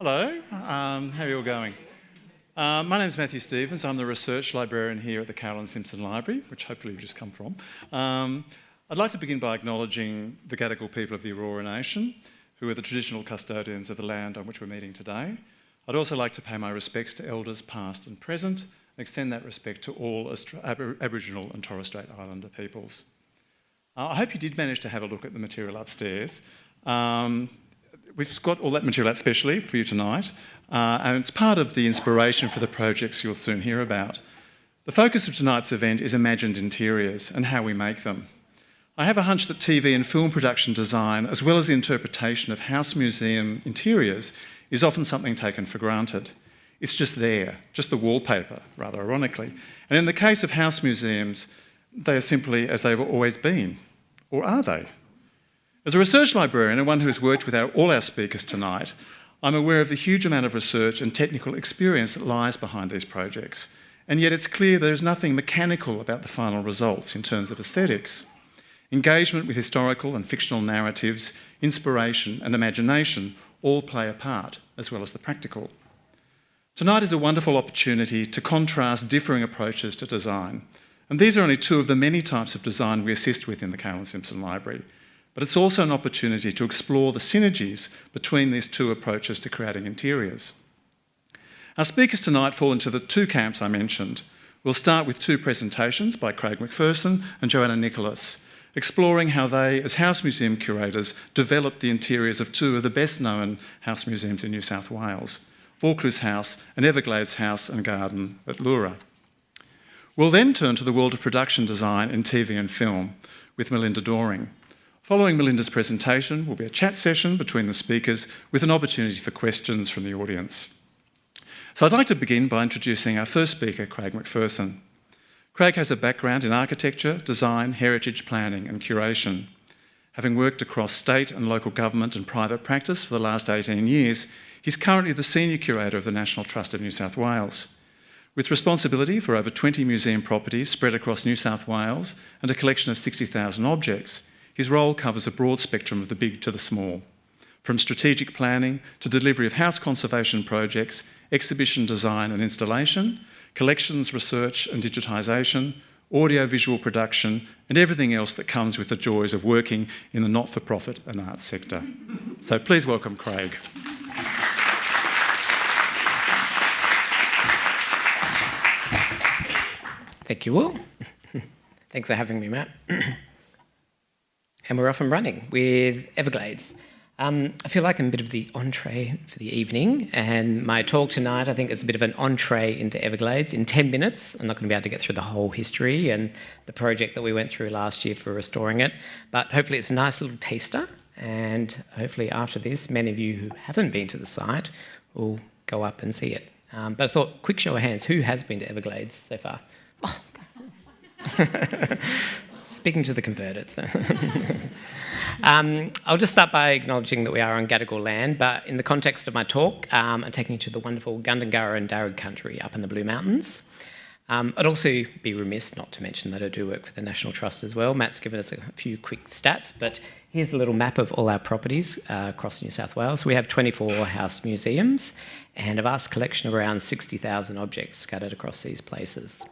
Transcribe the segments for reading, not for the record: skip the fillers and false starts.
Hello, how are you all going? My name's Matthew Stevens. I'm the research librarian here at the Caroline Simpson Library, which hopefully you've just come from. I'd like to begin by acknowledging the Gadigal people of the Aurora Nation, who are the traditional custodians of the land on which we're meeting today. I'd also like to pay my respects to elders past and present, and extend that respect to all Aboriginal and Torres Strait Islander peoples. I hope you did manage to have a look at the material upstairs. We've got all that material out specially for you tonight, and it's part of the inspiration for the projects you'll soon hear about. The focus of tonight's event is imagined interiors and how we make them. I have a hunch that TV and film production design, as well as the interpretation of house museum interiors, is often something taken for granted. It's just there, just the wallpaper, rather ironically. And in the case of house museums, they are simply as they've always been. Or are they? As a research librarian and one who has worked with all our speakers tonight, I'm aware of the huge amount of research and technical experience that lies behind these projects. And yet it's clear there is nothing mechanical about the final results in terms of aesthetics. Engagement with historical and fictional narratives, inspiration and imagination all play a part, as well as the practical. Tonight is a wonderful opportunity to contrast differing approaches to design. And these are only two of the many types of design we assist with in the Caroline Simpson Library. But it's also an opportunity to explore the synergies between these two approaches to creating interiors. Our speakers tonight fall into the two camps I mentioned. We'll start with two presentations by Craig McPherson and Joanna Nicholas, exploring how they, as house museum curators, developed the interiors of two of the best-known house museums in New South Wales, Vaucluse House and Everglades House and Garden at Leura. We'll then turn to the world of production design in TV and film with Melinda Doring. Following Melinda's presentation will be a chat session between the speakers with an opportunity for questions from the audience. So I'd like to begin by introducing our first speaker, Craig McPherson. Craig has a background in architecture, design, heritage planning and curation. Having worked across state and local government and private practice for the last 18 years, he's currently the Senior Curator of the National Trust of New South Wales. With responsibility for over 20 museum properties spread across New South Wales and a collection of 60,000 objects, his role covers a broad spectrum of the big to the small, from strategic planning to delivery of house conservation projects, exhibition design and installation, collections research and digitisation, audio-visual production, and everything else that comes with the joys of working in the not-for-profit and arts sector. So please welcome Craig. Thank you all. Thanks for having me, Matt. And we're off and running with Everglades. I feel like I'm a bit of the entree for the evening, and my talk tonight I think is a bit of an entree into Everglades. In 10 minutes, I'm not going to be able to get through the whole history and the project that we went through last year for restoring it, but hopefully it's a nice little taster, and hopefully after this, many of you who haven't been to the site will go up and see it. But I thought, quick show of hands, who has been to Everglades so far? Oh. Speaking to the converted. I'll just start by acknowledging that we are on Gadigal land, but in the context of my talk, I'm taking you to the wonderful Gundungurra and Darug country up in the Blue Mountains. I'd also be remiss not to mention that I do work for the National Trust as well. Matt's given us a few quick stats, but here's a little map of all our properties across New South Wales. We have 24 house museums and a vast collection of around 60,000 objects scattered across these places.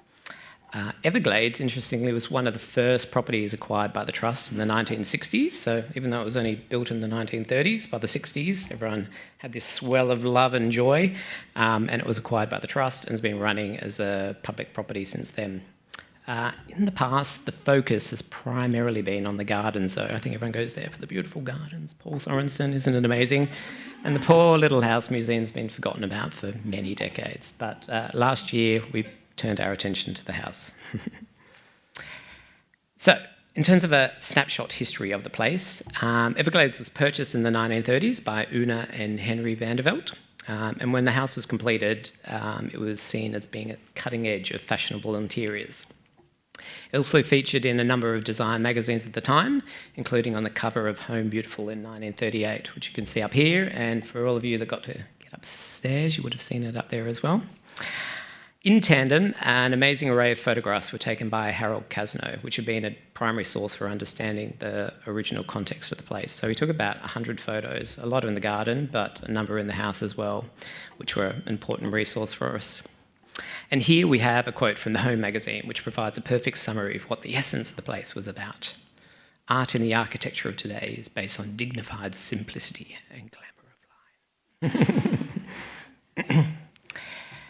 Everglades, interestingly, was one of the first properties acquired by the Trust in the 1960s. So even though it was only built in the 1930s, by the 60s, everyone had this swell of love and joy, and it was acquired by the Trust and has been running as a public property since then. In the past, the focus has primarily been on the gardens, though. I think everyone goes there for the beautiful gardens. Paul Sorensen, isn't it amazing? And the poor little house museum's been forgotten about for many decades. But last year, we turned our attention to the house. So, in terms of a snapshot history of the place, Everglades was purchased in the 1930s by Una and Henry Vandervelt, and when the house was completed, it was seen as being at the cutting edge of fashionable interiors. It also featured in a number of design magazines at the time, including on the cover of Home Beautiful in 1938, which you can see up here, and for all of you that got to get upstairs, you would have seen it up there as well. In tandem, an amazing array of photographs were taken by Harold Casno, which had been a primary source for understanding the original context of the place. So he took about 100 photos, a lot in the garden, but a number in the house as well, which were an important resource for us. And here we have a quote from the Home magazine, which provides a perfect summary of what the essence of the place was about. Art in the architecture of today is based on dignified simplicity and glamour of life.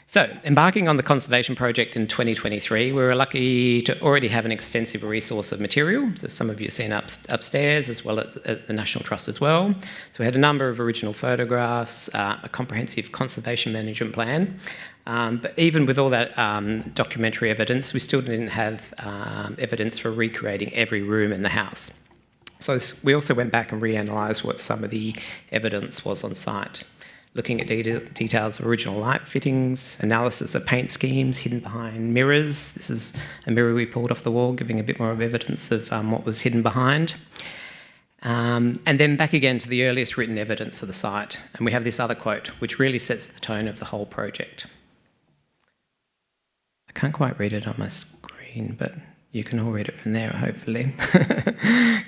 So, embarking on the conservation project in 2023, we were lucky to already have an extensive resource of material. So some of you have seen upstairs, as well at the National Trust as well. So we had a number of original photographs, a comprehensive conservation management plan. But even with all that documentary evidence, we still didn't have evidence for recreating every room in the house. So we also went back and reanalysed what some of the evidence was on site, looking at details of original light fittings, analysis of paint schemes hidden behind mirrors. This is a mirror we pulled off the wall, giving a bit more of evidence of what was hidden behind. And then back again to the earliest written evidence of the site. And we have this other quote, which really sets the tone of the whole project. I can't quite read it on my screen, but you can all read it from there, hopefully.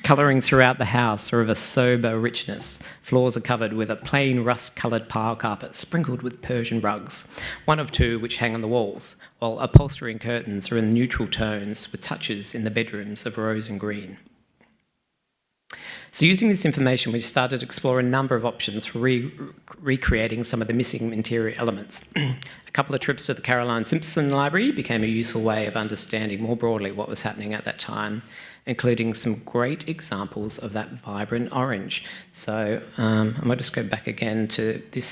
Colouring throughout the house are of a sober richness. Floors are covered with a plain rust-coloured pile carpet sprinkled with Persian rugs, one of two which hang on the walls, while upholstery and curtains are in neutral tones with touches in the bedrooms of rose and green. So using this information, we started to explore a number of options for recreating some of the missing interior elements. A couple of trips to the Caroline Simpson Library became a useful way of understanding more broadly what was happening at that time, including some great examples of that vibrant orange. So I might just go back again to this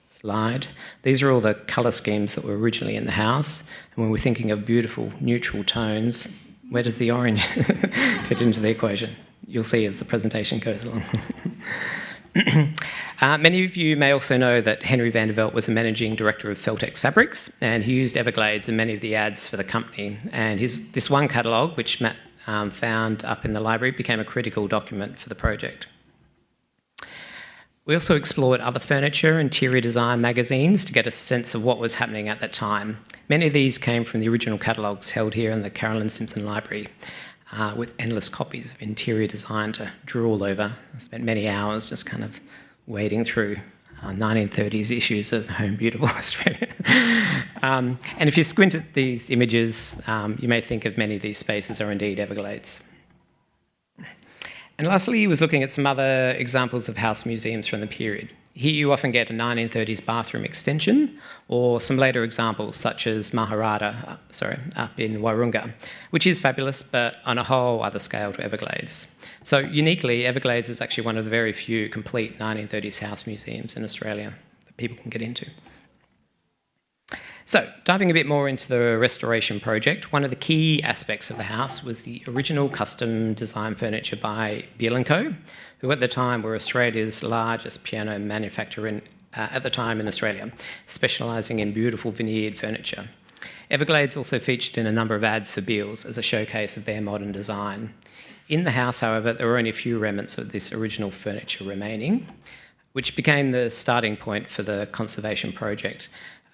slide. These are all the colour schemes that were originally in the house. And when we're thinking of beautiful neutral tones, where does the orange fit into the equation? You'll see as the presentation goes along. Many of you may also know that Henry van der Veld was a managing director of Feltex Fabrics, and he used Everglades in many of the ads for the company. And this one catalogue, which Matt found up in the library, became a critical document for the project. We also explored other furniture, interior design magazines to get a sense of what was happening at that time. Many of these came from the original catalogues held here in the Caroline Simpson Library, with endless copies of interior design to drool over. I spent many hours just kind of wading through 1930s issues of Home Beautiful Australia. And if you squint at these images, you may think of many of these spaces are indeed Everglades. And lastly, he was looking at some other examples of house museums from the period. Here you often get a 1930s bathroom extension, or some later examples such as Maharata, up in Wairunga, which is fabulous, but on a whole other scale to Everglades. So uniquely, Everglades is actually one of the very few complete 1930s house museums in Australia that people can get into. So, diving a bit more into the restoration project, one of the key aspects of the house was the original custom design furniture by Beale & Co., who at the time were Australia's largest piano manufacturer at the time in Australia, specialising in beautiful veneered furniture. Everglades also featured in a number of ads for Beale's as a showcase of their modern design. In the house, however, there were only a few remnants of this original furniture remaining, which became the starting point for the conservation project,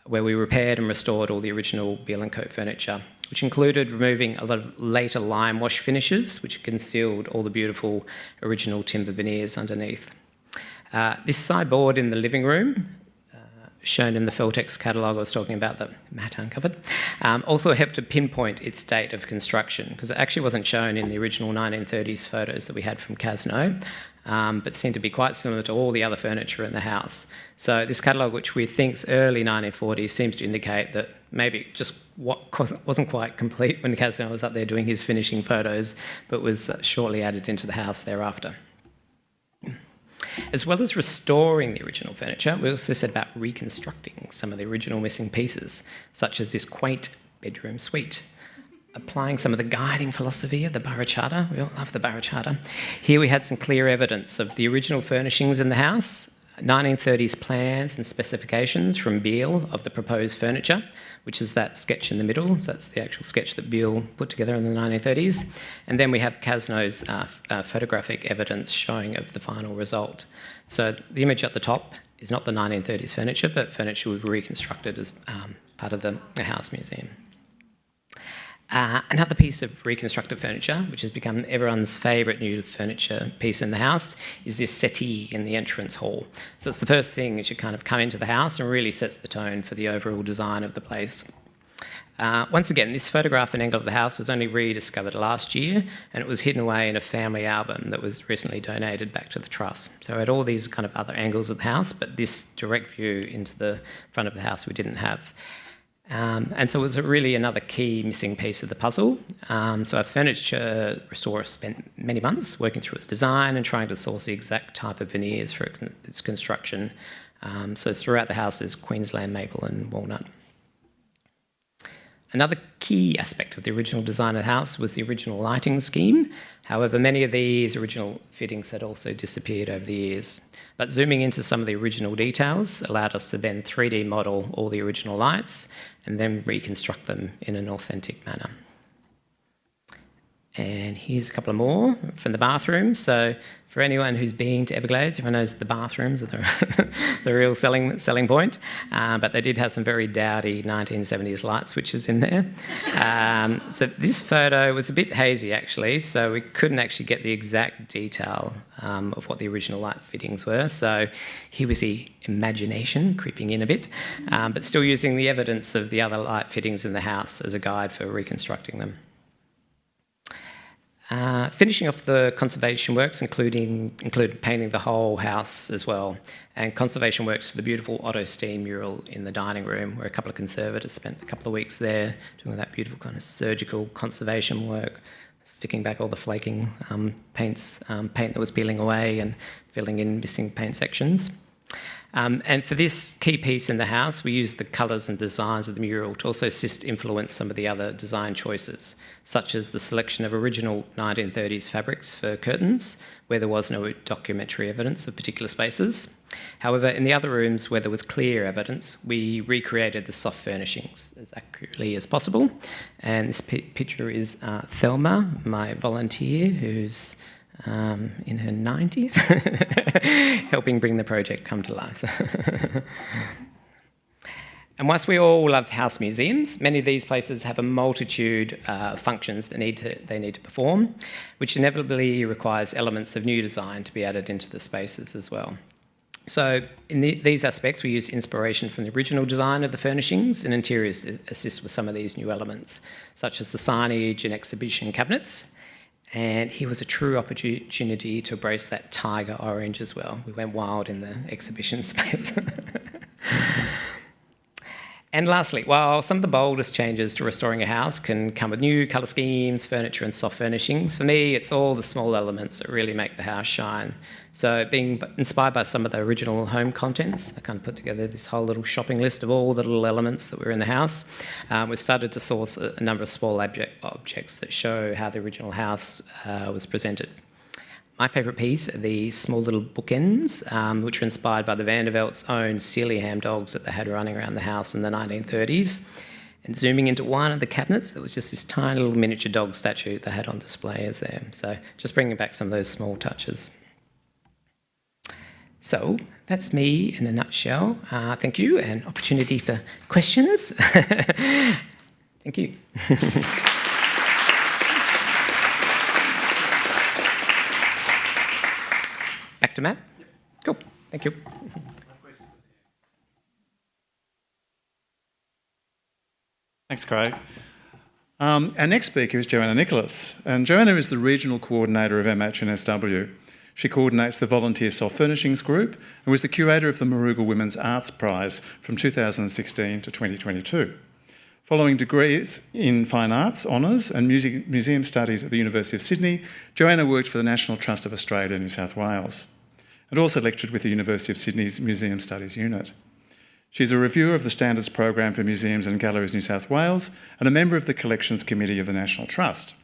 where we repaired and restored all the original Beale & Co furniture, which included removing a lot of later lime wash finishes, which concealed all the beautiful original timber veneers underneath. This sideboard in the living room, shown in the Feltex catalogue I was talking about that Matt uncovered, also helped to pinpoint its date of construction, because it actually wasn't shown in the original 1930s photos that we had from Casno, but seemed to be quite similar to all the other furniture in the house. So this catalogue, which we think is early 1940s, seems to indicate that maybe it just wasn't quite complete when Casno was up there doing his finishing photos, but was shortly added into the house thereafter. As well as restoring the original furniture, we also set about reconstructing some of the original missing pieces, such as this quaint bedroom suite. Applying some of the guiding philosophy of the Borough Charter, we all love the Borough Charter. Here we had some clear evidence of the original furnishings in the house, 1930s plans and specifications from Beale of the proposed furniture, which is that sketch in the middle. So that's the actual sketch that Beale put together in the 1930s. And then we have Casno's photographic evidence showing of the final result. So the image at the top is not the 1930s furniture, but furniture we've reconstructed as part of the house museum. Another piece of reconstructed furniture, which has become everyone's favourite new furniture piece in the house, is this settee in the entrance hall. So it's the first thing as you kind of come into the house and really sets the tone for the overall design of the place. Once again, this photograph and angle of the house was only rediscovered last year, and it was hidden away in a family album that was recently donated back to the Trust. So it had all these kind of other angles of the house, but this direct view into the front of the house we didn't have. And so it was really another key missing piece of the puzzle. So our furniture restorer spent many months working through its design and trying to source the exact type of veneers for its construction. So throughout the house there's Queensland maple and walnut. Another key aspect of the original design of the house was the original lighting scheme. However, many of these original fittings had also disappeared over the years. But zooming into some of the original details allowed us to then 3D model all the original lights and then reconstruct them in an authentic manner. And here's a couple more from the bathroom. So for anyone who's been to Everglades, everyone knows the bathrooms are the real selling point. But they did have some very dowdy 1970s light switches in there. So this photo was a bit hazy, actually, so we couldn't actually get the exact detail of what the original light fittings were. So here we see imagination creeping in a bit, but still using the evidence of the other light fittings in the house as a guide for reconstructing them. Finishing off the conservation works included painting the whole house as well, and conservation works for the beautiful Otto Steen mural in the dining room, where a couple of conservators spent a couple of weeks there doing that beautiful kind of surgical conservation work, sticking back all the flaking paint that was peeling away and filling in missing paint sections. And for this key piece in the house, we used the colours and designs of the mural to also influence some of the other design choices, such as the selection of original 1930s fabrics for curtains, where there was no documentary evidence of particular spaces. However, in the other rooms where there was clear evidence, we recreated the soft furnishings as accurately as possible. And this picture is Thelma, my volunteer, who's in her 90s, helping bring the project come to life. And whilst we all love house museums, many of these places have a multitude of functions that they need to perform, which inevitably requires elements of new design to be added into the spaces as well. So in these aspects, we use inspiration from the original design of the furnishings and interiors to assist with some of these new elements, such as the signage and exhibition cabinets. And here was a true opportunity to embrace that tiger orange as well. We went wild in the exhibition space. And lastly, while some of the boldest changes to restoring a house can come with new colour schemes, furniture and soft furnishings, for me it's all the small elements that really make the house shine. So being inspired by some of the original home contents, I kind of put together this whole little shopping list of all the little elements that were in the house. We started to source a number of small objects that show how the original house was presented. My favourite piece are these small little bookends, which were inspired by the Vandervelt's own Sealyham dogs that they had running around the house in the 1930s. And zooming into one of the cabinets, there was just this tiny little miniature dog statue they had on display as there. So just bringing back some of those small touches. So that's me in a nutshell. Thank you, and opportunity for questions. Thank you. Back to Matt? Cool, thank you. Thanks, Craig. Our next speaker is Joanna Nicholas, and Joanna is the Regional Coordinator of MHNSW. She coordinates the Volunteer Soft Furnishings Group and was the Curator of the Marugal Women's Arts Prize from 2016 to 2022. Following degrees in Fine Arts Honours and Museum Studies at the University of Sydney, Joanna worked for the National Trust of Australia, New South Wales, and also lectured with the University of Sydney's Museum Studies Unit. She's a reviewer of the Standards Program for Museums and Galleries New South Wales and a member of the Collections Committee of the National Trust.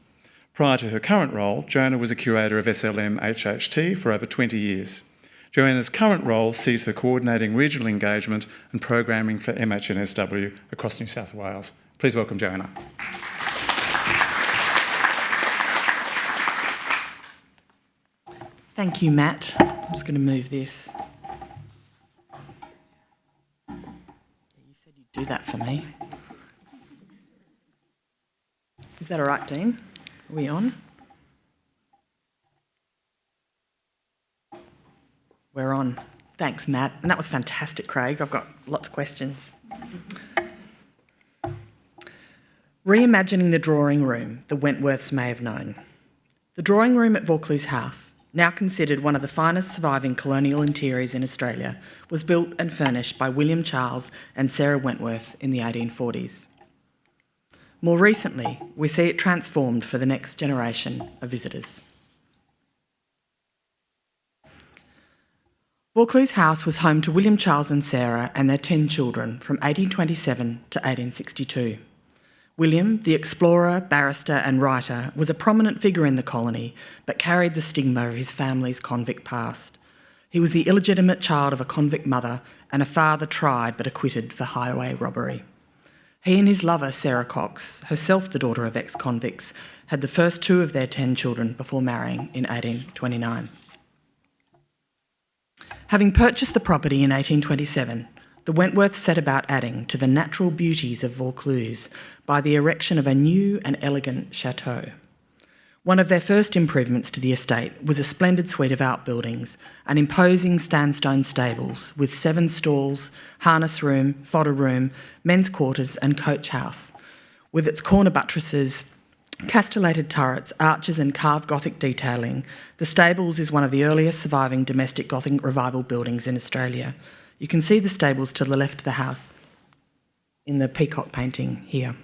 Prior to her current role, Joanna was a curator of SLM HHT for over 20 years. Joanna's current role sees her coordinating regional engagement and programming for MHNSW across New South Wales. Please welcome Joanna. Thank you, Matt. I'm just going to move this. You said you'd do that for me. Is that all right, Dean? Are we on? We're on. Thanks, Matt. And that was fantastic, Craig. I've got lots of questions. Reimagining the drawing room the Wentworths may have known. The drawing room at Vaucluse House, now considered one of the finest surviving colonial interiors in Australia, was built and furnished by William Charles and Sarah Wentworth in the 1840s. More recently, we see it transformed for the next generation of visitors. Vaucluse House was home to William Charles and Sarah and their 10 children from 1827 to 1862. William, the explorer, barrister and writer, was a prominent figure in the colony but carried the stigma of his family's convict past. He was the illegitimate child of a convict mother and a father tried but acquitted for highway robbery. He and his lover, Sarah Cox, herself the daughter of ex-convicts, had the first 2 of their 10 children before marrying in 1829. Having purchased the property in 1827, the Wentworths set about adding to the natural beauties of Vaucluse by the erection of a new and elegant chateau. One of their first improvements to the estate was a splendid suite of outbuildings, an imposing sandstone stables with 7 stalls, harness room, fodder room, men's quarters and coach house, with its corner buttresses, castellated turrets, arches and carved Gothic detailing. The stables is one of the earliest surviving domestic Gothic revival buildings in Australia. You can see the stables to the left of the house in the peacock painting here.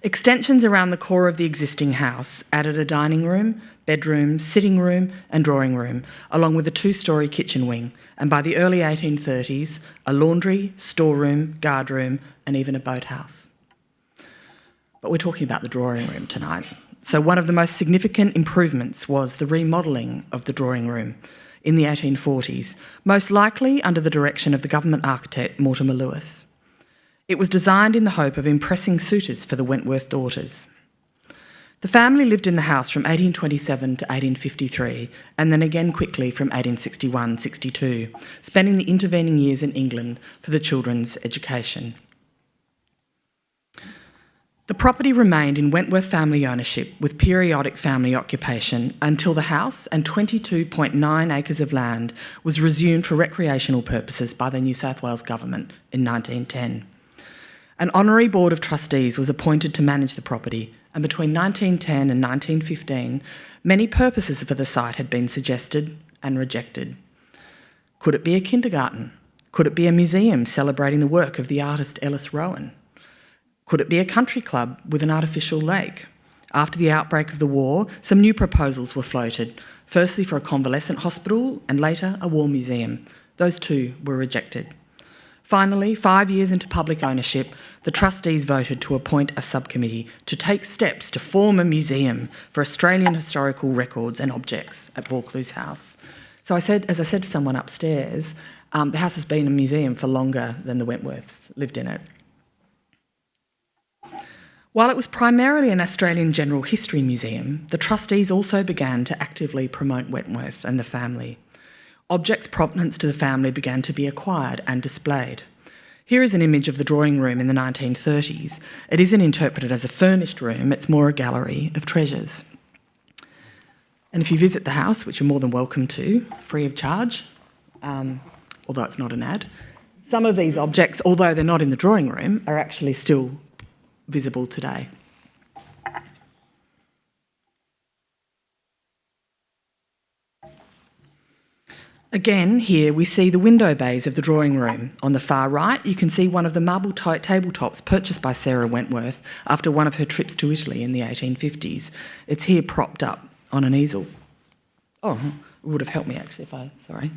Extensions around the core of the existing house added a dining room, bedroom, sitting room and drawing room, along with a 2-storey kitchen wing, and by the early 1830s, a laundry, storeroom, guardroom and even a boathouse. But we're talking about the drawing room tonight. So one of the most significant improvements was the remodelling of the drawing room in the 1840s, most likely under the direction of the government architect Mortimer Lewis. It was designed in the hope of impressing suitors for the Wentworth daughters. The family lived in the house from 1827 to 1853 and then again quickly from 1861-62, spending the intervening years in England for the children's education. The property remained in Wentworth family ownership with periodic family occupation until the house and 22.9 acres of land was resumed for recreational purposes by the New South Wales Government in 1910. An honorary board of trustees was appointed to manage the property, and between 1910 and 1915, many purposes for the site had been suggested and rejected. Could it be a kindergarten? Could it be a museum celebrating the work of the artist Ellis Rowan? Could it be a country club with an artificial lake? After the outbreak of the war, some new proposals were floated, firstly for a convalescent hospital and later a war museum. Those 2 were rejected. Finally, 5 years into public ownership, the trustees voted to appoint a subcommittee to take steps to form a museum for Australian historical records and objects at Vaucluse House. So as I said to someone upstairs, the house has been a museum for longer than the Wentworths lived in it. While it was primarily an Australian general history museum, the trustees also began to actively promote Wentworth and the family. Objects provenance to the family began to be acquired and displayed. Here is an image of the drawing room in the 1930s. It isn't interpreted as a furnished room, it's more a gallery of treasures. And if you visit the house, which you're more than welcome to, free of charge, although it's not an ad, some of these objects, although they're not in the drawing room, are actually still visible today. Again, here we see the window bays of the drawing room. On the far right, you can see one of the marble tabletops purchased by Sarah Wentworth after one of her trips to Italy in the 1850s. It's here propped up on an easel. Oh, it would have helped me actually sorry.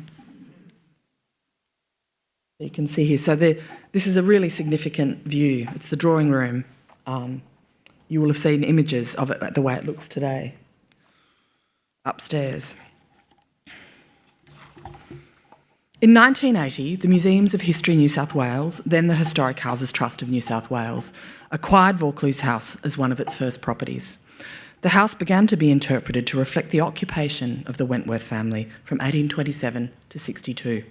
You can see here, so this is a really significant view. It's the drawing room. You will have seen images of it the way it looks today, upstairs. In 1980, the Museums of History New South Wales, then the Historic Houses Trust of New South Wales, acquired Vaucluse House as one of its first properties. The house began to be interpreted to reflect the occupation of the Wentworth family from 1827 to 62.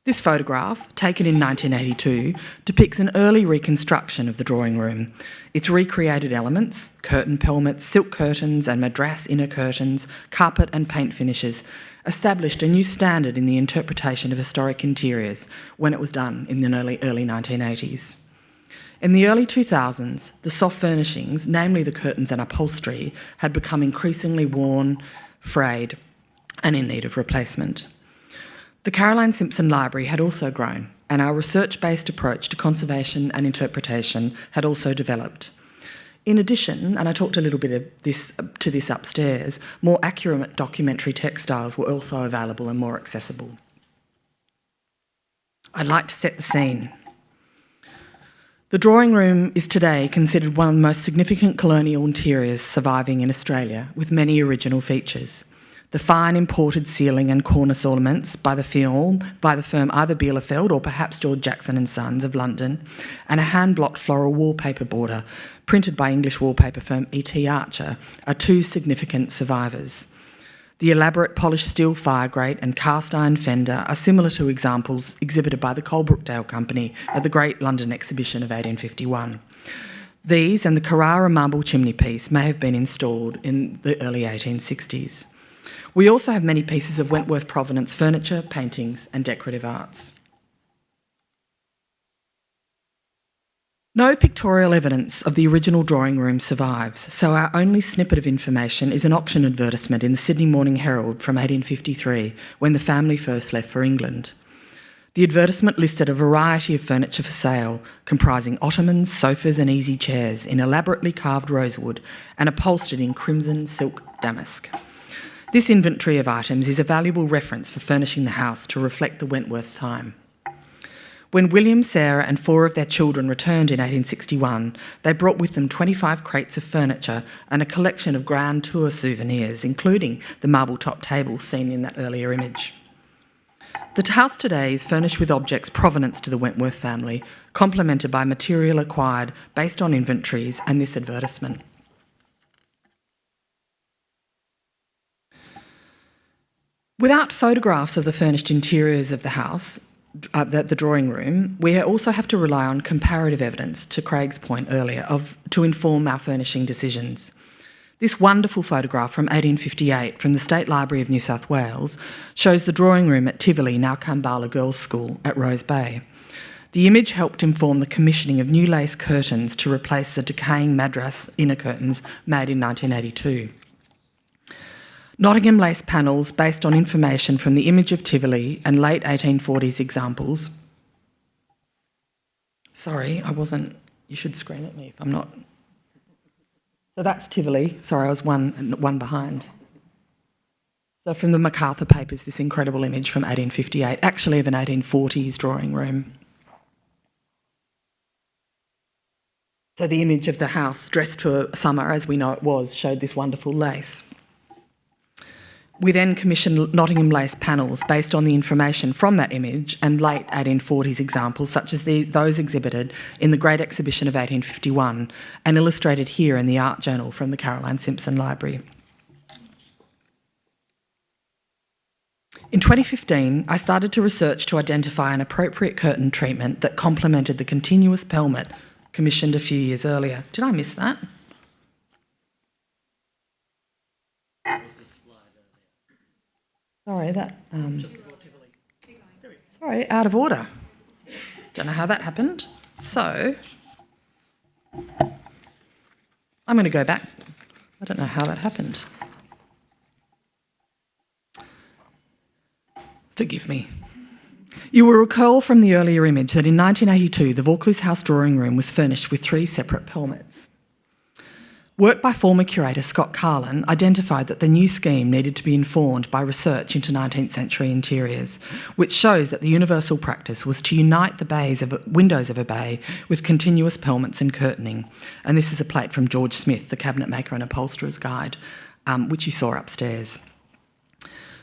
This photograph, taken in 1982, depicts an early reconstruction of the drawing room. Its recreated elements, curtain pelmets, silk curtains and madras inner curtains, carpet and paint finishes, established a new standard in the interpretation of historic interiors when it was done in the early 1980s. In the early 2000s, the soft furnishings, namely the curtains and upholstery, had become increasingly worn, frayed and in need of replacement. The Caroline Simpson Library had also grown, and our research-based approach to conservation and interpretation had also developed. In addition, and I talked a little bit of this upstairs, more accurate documentary textiles were also available and more accessible. I'd like to set the scene. The drawing room is today considered one of the most significant colonial interiors surviving in Australia, with many original features. The fine imported ceiling and cornice ornaments by the firm either Bielefeld or perhaps George Jackson and Sons of London, and a hand-blocked floral wallpaper border printed by English wallpaper firm E.T. Archer are two significant survivors. The elaborate polished steel fire grate and cast iron fender are similar to examples exhibited by the Coalbrookdale Company at the Great London Exhibition of 1851. These and the Carrara marble chimney-piece may have been installed in the early 1860s. We also have many pieces of Wentworth provenance furniture, paintings and decorative arts. No pictorial evidence of the original drawing room survives, so our only snippet of information is an auction advertisement in the Sydney Morning Herald from 1853, when the family first left for England. The advertisement listed a variety of furniture for sale, comprising ottomans, sofas and easy chairs in elaborately carved rosewood and upholstered in crimson silk damask. This inventory of items is a valuable reference for furnishing the house to reflect the Wentworth's time. When William, Sarah and 4 of their children returned in 1861, they brought with them 25 crates of furniture and a collection of grand tour souvenirs, including the marble-top table seen in that earlier image. The house today is furnished with objects provenance to the Wentworth family, complemented by material acquired based on inventories and this advertisement. Without photographs of the furnished interiors of the house, the drawing room, we also have to rely on comparative evidence, to Craig's point earlier, to inform our furnishing decisions. This wonderful photograph from 1858 from the State Library of New South Wales shows the drawing room at Tivoli, now Kambala Girls' School, at Rose Bay. The image helped inform the commissioning of new lace curtains to replace the decaying madras inner curtains made in 1982. Nottingham lace panels based on information from the image of Tivoli and late 1840s examples. Sorry, you should scream at me if I'm not. So that's Tivoli. Sorry, I was one behind. So from the MacArthur papers, this incredible image from 1858, actually of an 1840s drawing room. So the image of the house dressed for summer, as we know it was, showed this wonderful lace. We then commissioned Nottingham lace panels based on the information from that image and late 1840s examples such as those exhibited in the Great Exhibition of 1851 and illustrated here in the Art Journal from the Caroline Simpson Library. In 2015, I started to research to identify an appropriate curtain treatment that complemented the continuous pelmet commissioned a few years earlier. Did I miss that? Sorry, sorry, out of order. Don't know how that happened. So, I'm going to go back. I don't know how that happened. Forgive me. You will recall from the earlier image that in 1982, the Vaucluse House drawing room was furnished with 3 separate pelmets. Work by former curator Scott Carlin identified that the new scheme needed to be informed by research into 19th century interiors, which shows that the universal practice was to unite the windows of a bay with continuous pelmets and curtaining. And this is a plate from George Smith, the cabinet maker and upholsterer's guide, which you saw upstairs.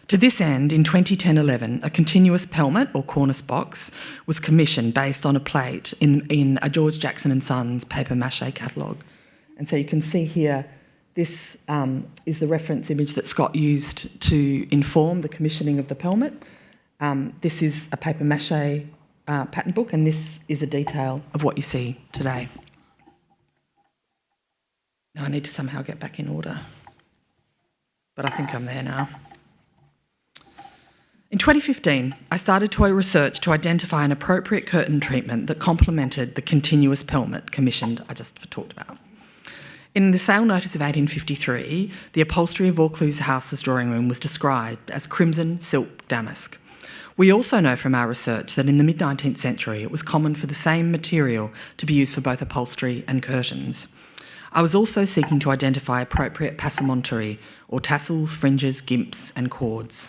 To this end, in 2010-11, a continuous pelmet or cornice box was commissioned based on a plate in a George Jackson and Sons paper mache catalogue. And so you can see here, this is the reference image that Scott used to inform the commissioning of the pelmet. This is a paper mache pattern book, and this is a detail of what you see today. Now I need to somehow get back in order, but I think I'm there now. In 2015, I started toy research to identify an appropriate curtain treatment that complemented the continuous pelmet commissioned I just talked about. In the sale notice of 1853, the upholstery of Vaucluse House's drawing room was described as crimson silk damask. We also know from our research that in the mid-19th century it was common for the same material to be used for both upholstery and curtains. I was also seeking to identify appropriate passementerie, or tassels, fringes, gimps and cords.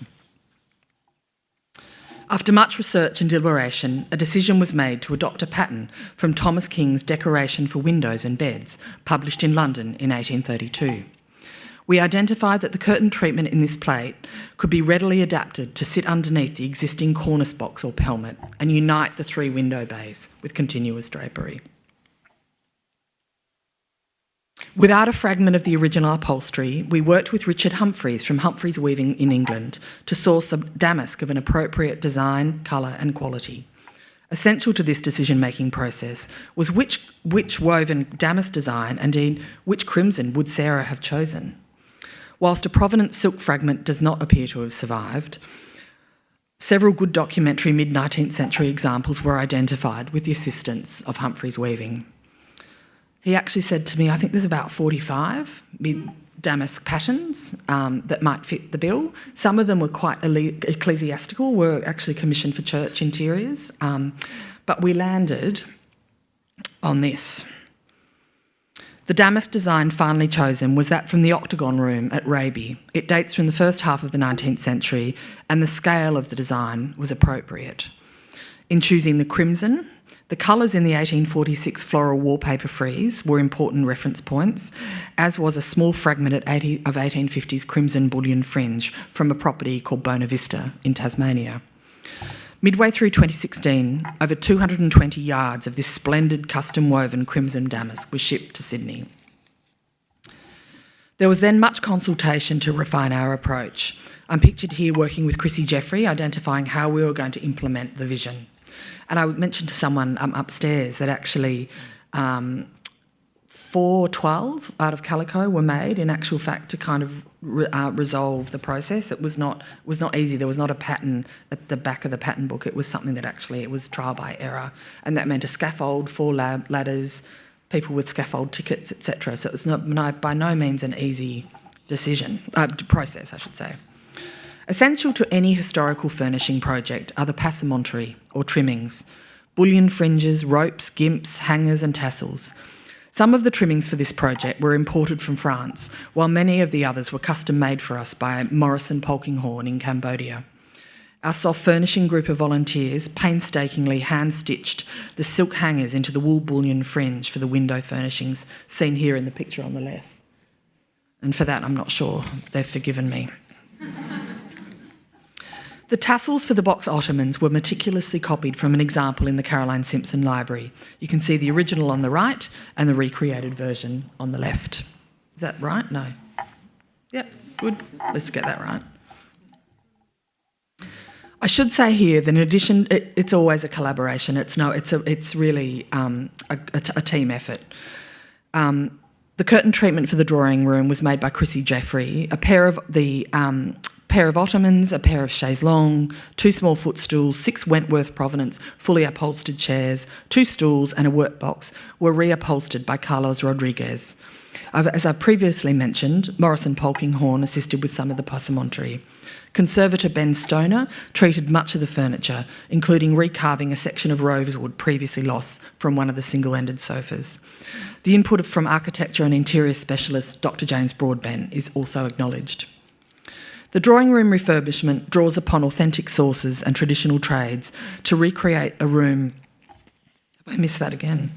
After much research and deliberation, a decision was made to adopt a pattern from Thomas King's Decoration for Windows and Beds, published in London in 1832. We identified that the curtain treatment in this plate could be readily adapted to sit underneath the existing cornice box or pelmet and unite the 3 window bays with continuous drapery. Without a fragment of the original upholstery, we worked with Richard Humphreys from Humphreys Weaving in England to source a damask of an appropriate design, colour and quality. Essential to this decision-making process was which woven damask design and indeed which crimson would Sarah have chosen. Whilst a provenance silk fragment does not appear to have survived, several good documentary mid-19th century examples were identified with the assistance of Humphreys Weaving. He actually said to me, I think there's about 45 damask patterns that might fit the bill. Some of them were quite ecclesiastical, were actually commissioned for church interiors, but we landed on this. The damask design finally chosen was that from the Octagon Room at Raby. It dates from the first half of the 19th century, and the scale of the design was appropriate. In choosing the crimson, the colours in the 1846 floral wallpaper frieze were important reference points, as was a small fragment of 1850s crimson bullion fringe from a property called Bona Vista in Tasmania. Midway through 2016, over 220 yards of this splendid custom-woven crimson damask was shipped to Sydney. There was then much consultation to refine our approach. I'm pictured here working with Chrissy Jeffrey, identifying how we were going to implement the vision. And I mentioned to someone upstairs that actually 4 12s out of calico were made, in actual fact, to kind of resolve the process. It was not easy. There was not a pattern at the back of the pattern book. It was something that actually, it was trial by error. And that meant a scaffold, 4 ladders, people with scaffold tickets, etc. So it was by no means an easy process, I should say. Essential to any historical furnishing project are the passementerie, or trimmings, bullion fringes, ropes, gimps, hangers and tassels. Some of the trimmings for this project were imported from France, while many of the others were custom made for us by Morrison Polkinghorne in Cambodia. Our soft furnishing group of volunteers painstakingly hand-stitched the silk hangers into the wool bullion fringe for the window furnishings, seen here in the picture on the left. And for that, I'm not sure they've forgiven me. The tassels for the box ottomans were meticulously copied from an example in the Caroline Simpson Library. You can see the original on the right and the recreated version on the left. Is that right? No. Yep, good. Let's get that right. I should say here that in addition, it's always a collaboration. It's really a team effort. The curtain treatment for the drawing room was made by Chrissy Jeffrey. A pair of ottomans, a pair of chaises longues, 2 small footstools, 6 Wentworth Provenance fully upholstered chairs, 2 stools and a workbox were reupholstered by Carlos Rodriguez. As I previously mentioned, Morrison Polkinghorne assisted with some of the passementerie. Conservator Ben Stoner treated much of the furniture, including recarving a section of rosewood previously lost from one of the single-ended sofas. The input from architecture and interior specialist Dr. James Broadbent is also acknowledged. The drawing room refurbishment draws upon authentic sources and traditional trades to recreate a room. Have I missed that again?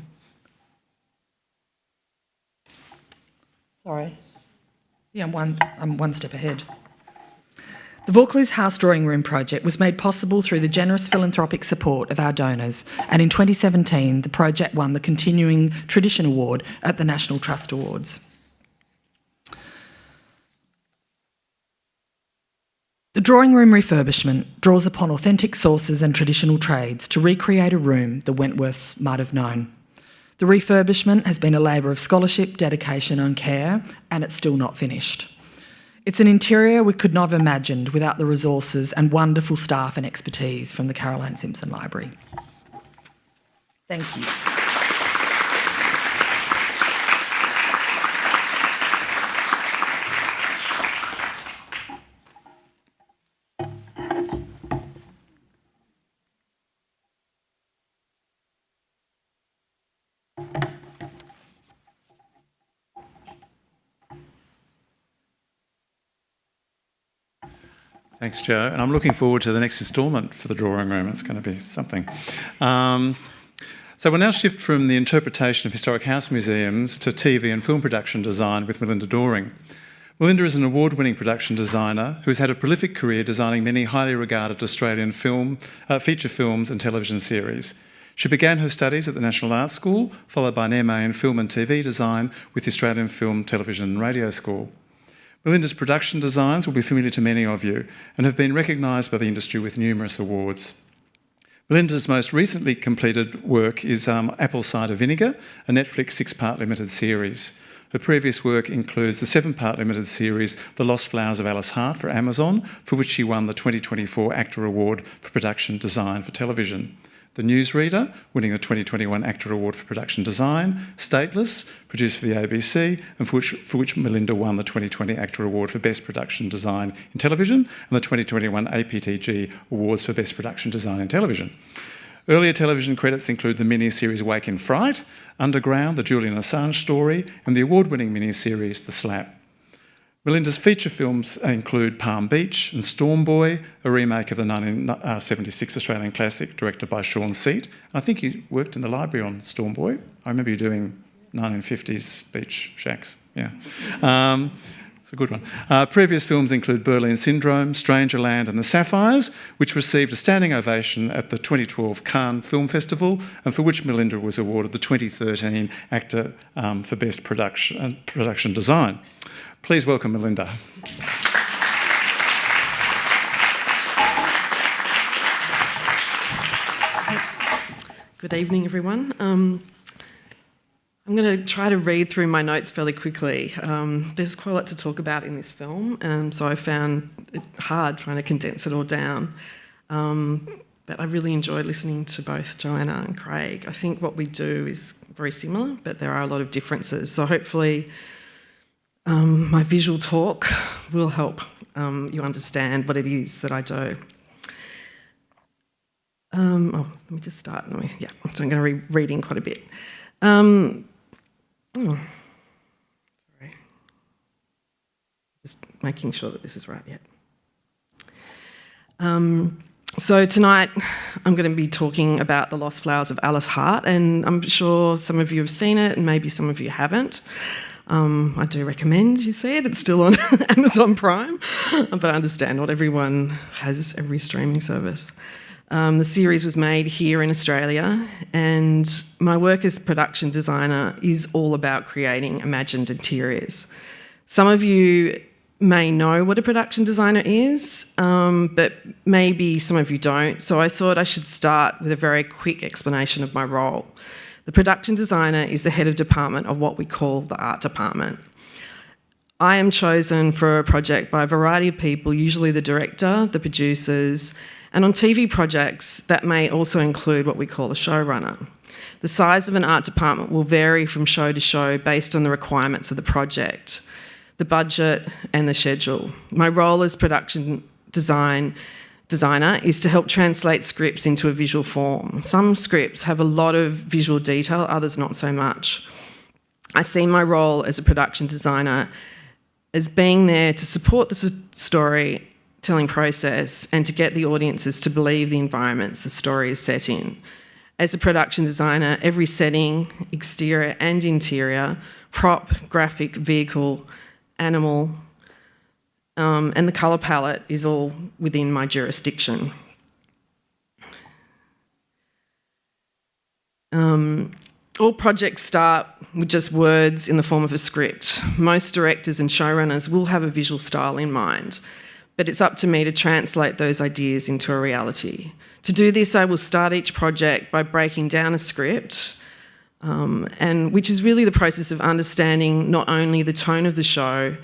Sorry. Yeah, I'm one step ahead. The Vaucluse House Drawing Room project was made possible through the generous philanthropic support of our donors, and in 2017 the project won the Continuing Tradition Award at the National Trust Awards. The drawing room refurbishment draws upon authentic sources and traditional trades to recreate a room the Wentworths might have known. The refurbishment has been a labour of scholarship, dedication and care, and it's still not finished. It's an interior we could not have imagined without the resources and wonderful staff and expertise from the Caroline Simpson Library. Thank you. Thanks, Joe. And I'm looking forward to the next instalment for the drawing room. It's going to be something. So we'll now shift from the interpretation of historic house museums to TV and film production design with Melinda Doring. Melinda is an award-winning production designer who has had a prolific career designing many highly regarded Australian feature films and television series. She began her studies at the National Arts School, followed by an MA in Film and TV Design with the Australian Film, Television and Radio School. Melinda's production designs will be familiar to many of you and have been recognised by the industry with numerous awards. Melinda's most recently completed work is Apple Cider Vinegar, a Netflix 6-part limited series. Her previous work includes the 7-part limited series The Lost Flowers of Alice Hart for Amazon, for which she won the 2024 ACTA Award for Production Design for Television. The Newsreader, winning the 2021 ACTA Award for Production Design, Stateless, produced for the ABC, and for which Melinda won the 2020 ACTA Award for Best Production Design in Television, and the 2021 APTG Awards for Best Production Design in Television. Earlier television credits include the mini-series Wake in Fright, Underground, the Julian Assange story, and the award-winning mini-series The Slap. Melinda's feature films include Palm Beach and Storm Boy, a remake of the 1976 Australian classic directed by Sean Seat. I think you worked in the library on Storm Boy. I remember you doing 1950s beach shacks. Yeah. It's a good one. Previous films include Berlin Syndrome, Strangerland and The Sapphires, which received a standing ovation at the 2012 Cannes Film Festival and for which Melinda was awarded the 2013 ACTA for Best Production Design. Please welcome Melinda. Good evening, everyone. I'm going to try to read through my notes fairly quickly. There's quite a lot to talk about in this film, so I found it hard trying to condense it all down. But I really enjoyed listening to both Joanna and Craig. I think what we do is very similar, but there are a lot of differences. So hopefully my visual talk will help you understand what it is that I do. Let me just start. Yeah, so I'm going to be reading quite a bit. Sorry. Just making sure that this is right yet. So tonight I'm going to be talking about The Lost Flowers of Alice Hart, and I'm sure some of you have seen it and maybe some of you haven't. I do recommend you see it. It's still on Amazon Prime, but I understand not everyone has every streaming service. The series was made here in Australia, and my work as production designer is all about creating imagined interiors. Some of you may know what a production designer is, but maybe some of you don't, so I thought I should start with a very quick explanation of my role. The production designer is the head of department of what we call the art department. I am chosen for a project by a variety of people, usually the director, the producers, and on TV projects that may also include what we call a showrunner. The size of an art department will vary from show to show based on the requirements of the project, the budget and the schedule. My role as production designer is to help translate scripts into a visual form. Some scripts have a lot of visual detail, others not so much. I see my role as a production designer as being there to support the storytelling process and to get the audiences to believe the environments the story is set in. As a production designer, every setting, exterior and interior, prop, graphic, vehicle, animal, and the colour palette is all within my jurisdiction. All projects start with just words in the form of a script. Most directors and showrunners will have a visual style in mind, but it's up to me to translate those ideas into a reality. To do this, I will start each project by breaking down a script, and which is really the process of understanding not only the tone of the show,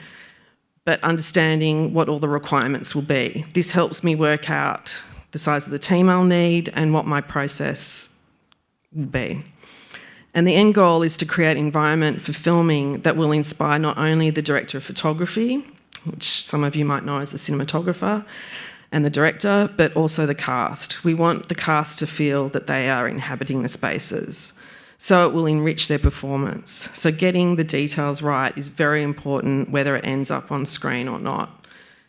but understanding what all the requirements will be. This helps me work out the size of the team I'll need and what my process will be. And the end goal is to create an environment for filming that will inspire not only the director of photography, which some of you might know as a cinematographer, and the director, but also the cast. We want the cast to feel that they are inhabiting the spaces, so it will enrich their performance. So getting the details right is very important, whether it ends up on screen or not.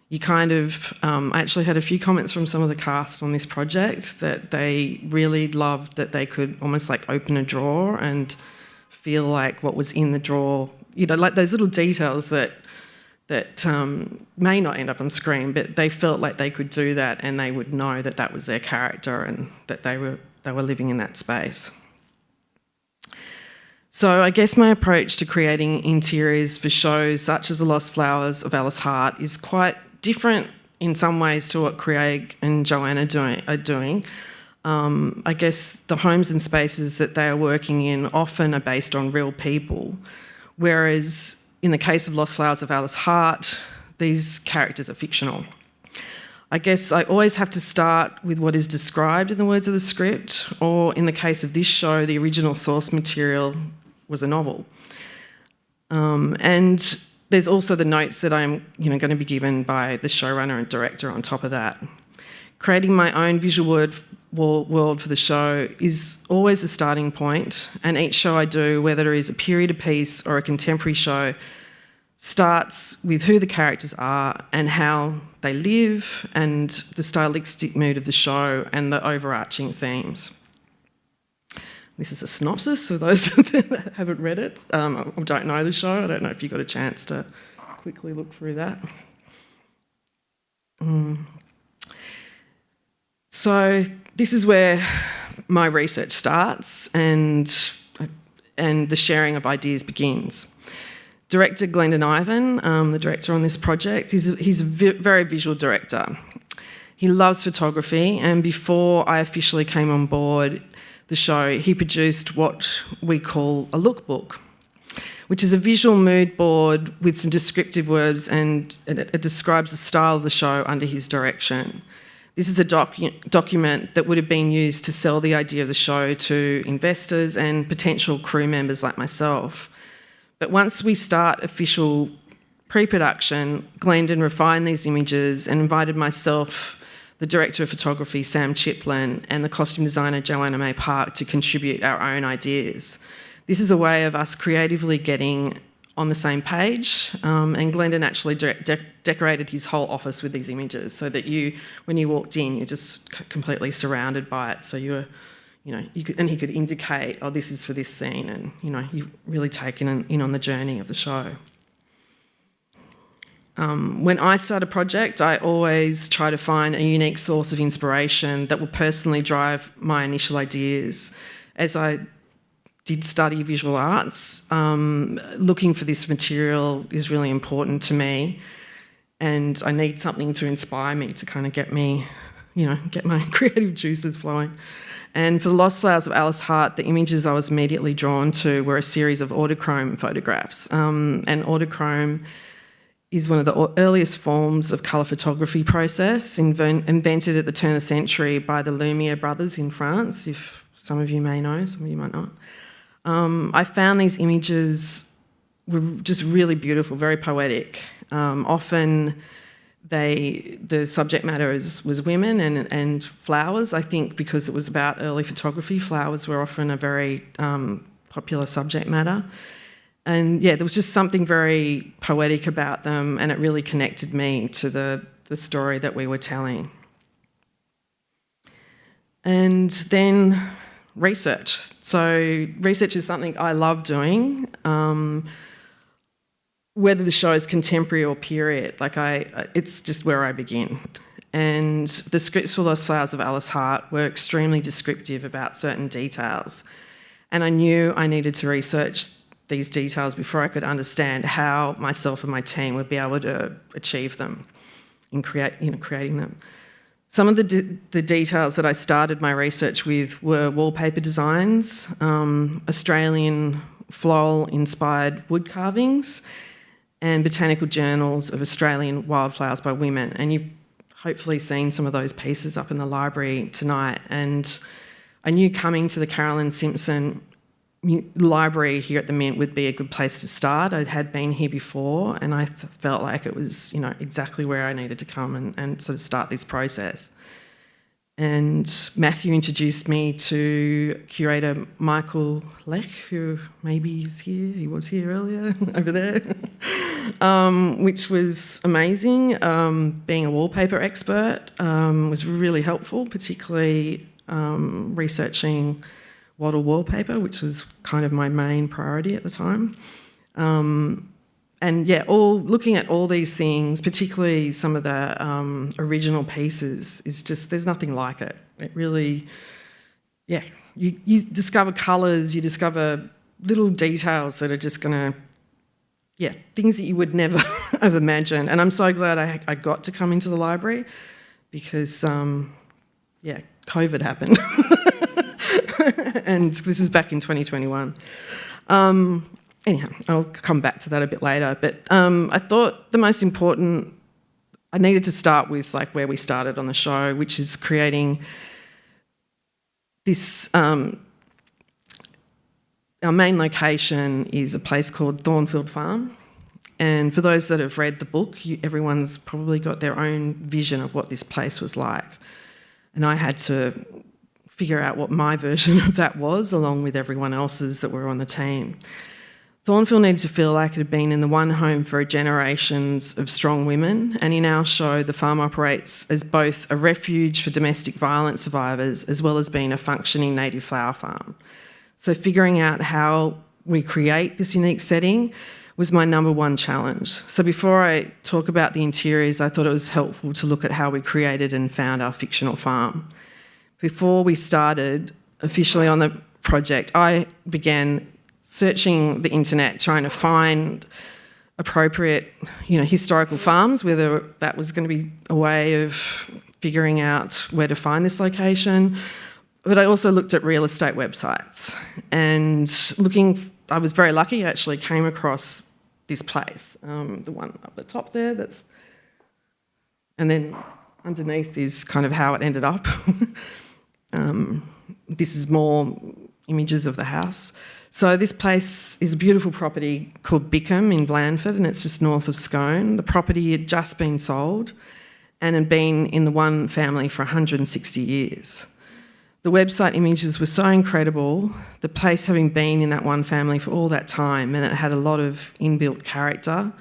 You I actually had a few comments from some of the cast on this project that they really loved that they could almost like open a drawer and feel like what was in the drawer, like those little details that may not end up on screen, but they felt like they could do that and they would know that that was their character and that they were living in that space. So I guess my approach to creating interiors for shows such as The Lost Flowers of Alice Hart is quite different in some ways to what Craig and Joanna are doing. I guess the homes and spaces that they are working in often are based on real people, whereas in the case of Lost Flowers of Alice Hart, these characters are fictional. I guess I always have to start with what is described in the words of the script, or in the case of this show, the original source material was a novel. And there's also the notes that I'm going to be given by the showrunner and director on top of that. Creating my own visual world for the show is always a starting point, and each show I do, whether it is a period piece or a contemporary show, starts with who the characters are and how they live and the stylistic mood of the show and the overarching themes. This is a synopsis for those that haven't read it or don't know the show. I don't know if you got a chance to quickly look through that. So this is where my research starts and the sharing of ideas begins. Director Glendon Ivan, the director on this project, he's a very visual director. He loves photography, and before I officially came on board the show, he produced what we call a lookbook, which is a visual mood board with some descriptive words, and it describes the style of the show under his direction. This is a document that would have been used to sell the idea of the show to investors and potential crew members like myself. But once we start official pre-production, Glendon refined these images and invited myself, the director of photography, Sam Chiplin, and the costume designer, Joanna May Park, to contribute our own ideas. This is a way of us creatively getting on the same page, and Glendon actually decorated his whole office with these images so that when you walked in, you're just completely surrounded by it. So he could indicate, oh, this is for this scene, and you've really taken in on the journey of the show. When I start a project, I always try to find a unique source of inspiration that will personally drive my initial ideas. As I did study visual arts, looking for this material is really important to me, and I need something to inspire me to kind of get my creative juices flowing. And for The Lost Flowers of Alice Hart, the images I was immediately drawn to were a series of autochrome photographs. And autochrome is one of the earliest forms of colour photography process, invented at the turn of the century by the Lumiere brothers in France, if some of you may know, some of you might not. I found these images were just really beautiful, very poetic. Often the subject matter was women and flowers. I think because it was about early photography, flowers were often a very popular subject matter. And yeah, there was just something very poetic about them, and it really connected me to the story that we were telling. And then research. So research is something I love doing, whether the show is contemporary or period. It's just where I begin. And the scripts for Lost Flowers of Alice Hart were extremely descriptive about certain details. And I knew I needed to research these details before I could understand how myself and my team would be able to achieve them. creating them. Some of the details that I started my research with were wallpaper designs, Australian floral-inspired wood carvings, and botanical journals of Australian wildflowers by women. And you've hopefully seen some of those pieces up in the library tonight. And I knew coming to the Caroline Simpson Library here at the Mint would be a good place to start. I had been here before, and I felt like it was, exactly where I needed to come and sort of start this process. And Matthew introduced me to curator Michael Leck, who maybe is here. He was here earlier, over there, which was amazing. Being a wallpaper expert was really helpful, particularly researching wattle wallpaper, which was kind of my main priority at the time. And yeah, looking at all these things, particularly some of the original pieces, is just, there's nothing like it. It really, yeah, you discover colours, you discover little details that are just going to, yeah, things that you would never have imagined. And I'm so glad I got to come into the library because, yeah, COVID happened. And this was back in 2021. Anyhow, I'll come back to that a bit later. But I thought the most important, I needed to start with like where we started on the show, which is creating this, our main location is a place called Thornfield Farm. And for those that have read the book, everyone's probably got their own vision of what this place was like. And I had to figure out what my version of that was, along with everyone else's that were on the team. Thornfield needed to feel like it had been in the one home for generations of strong women, and in our show, the farm operates as both a refuge for domestic violence survivors as well as being a functioning native flower farm. So figuring out how we create this unique setting was my number one challenge. So before I talk about the interiors, I thought it was helpful to look at how we created and found our fictional farm. Before we started officially on the project, I began searching the internet, trying to find appropriate, historical farms, whether that was going to be a way of figuring out where to find this location. But I also looked at real estate websites, and I was very lucky, I actually came across this place, the one up the top there, and then underneath is kind of how it ended up. This is more images of the house. So this place is a beautiful property called Bickham in Blandford, and it's just north of Scone. The property had just been sold and had been in the one family for 160 years. The website images were so incredible, the place having been in that one family for all that time, and it had a lot of inbuilt character,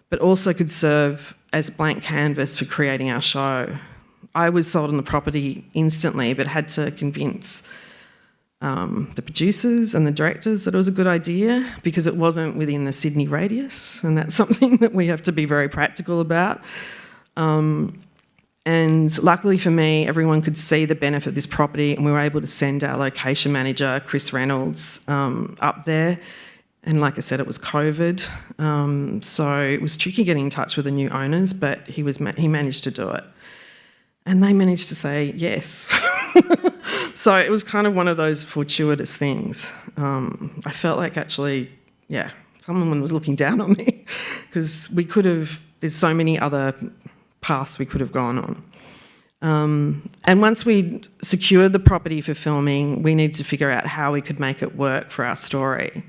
but also could serve as a blank canvas for creating our show. I was sold on the property instantly, but had to convince the producers and the directors that it was a good idea because it wasn't within the Sydney radius, and that's something that we have to be very practical about. And luckily for me, everyone could see the benefit of this property, and we were able to send our location manager, Chris Reynolds, up there. And like I said, it was COVID, so it was tricky getting in touch with the new owners, but he managed to do it. And they managed to say yes. So it was kind of one of those fortuitous things. I felt like actually, yeah, someone was looking down on me because there's so many other paths we could have gone on. And once we'd secured the property for filming, we needed to figure out how we could make it work for our story,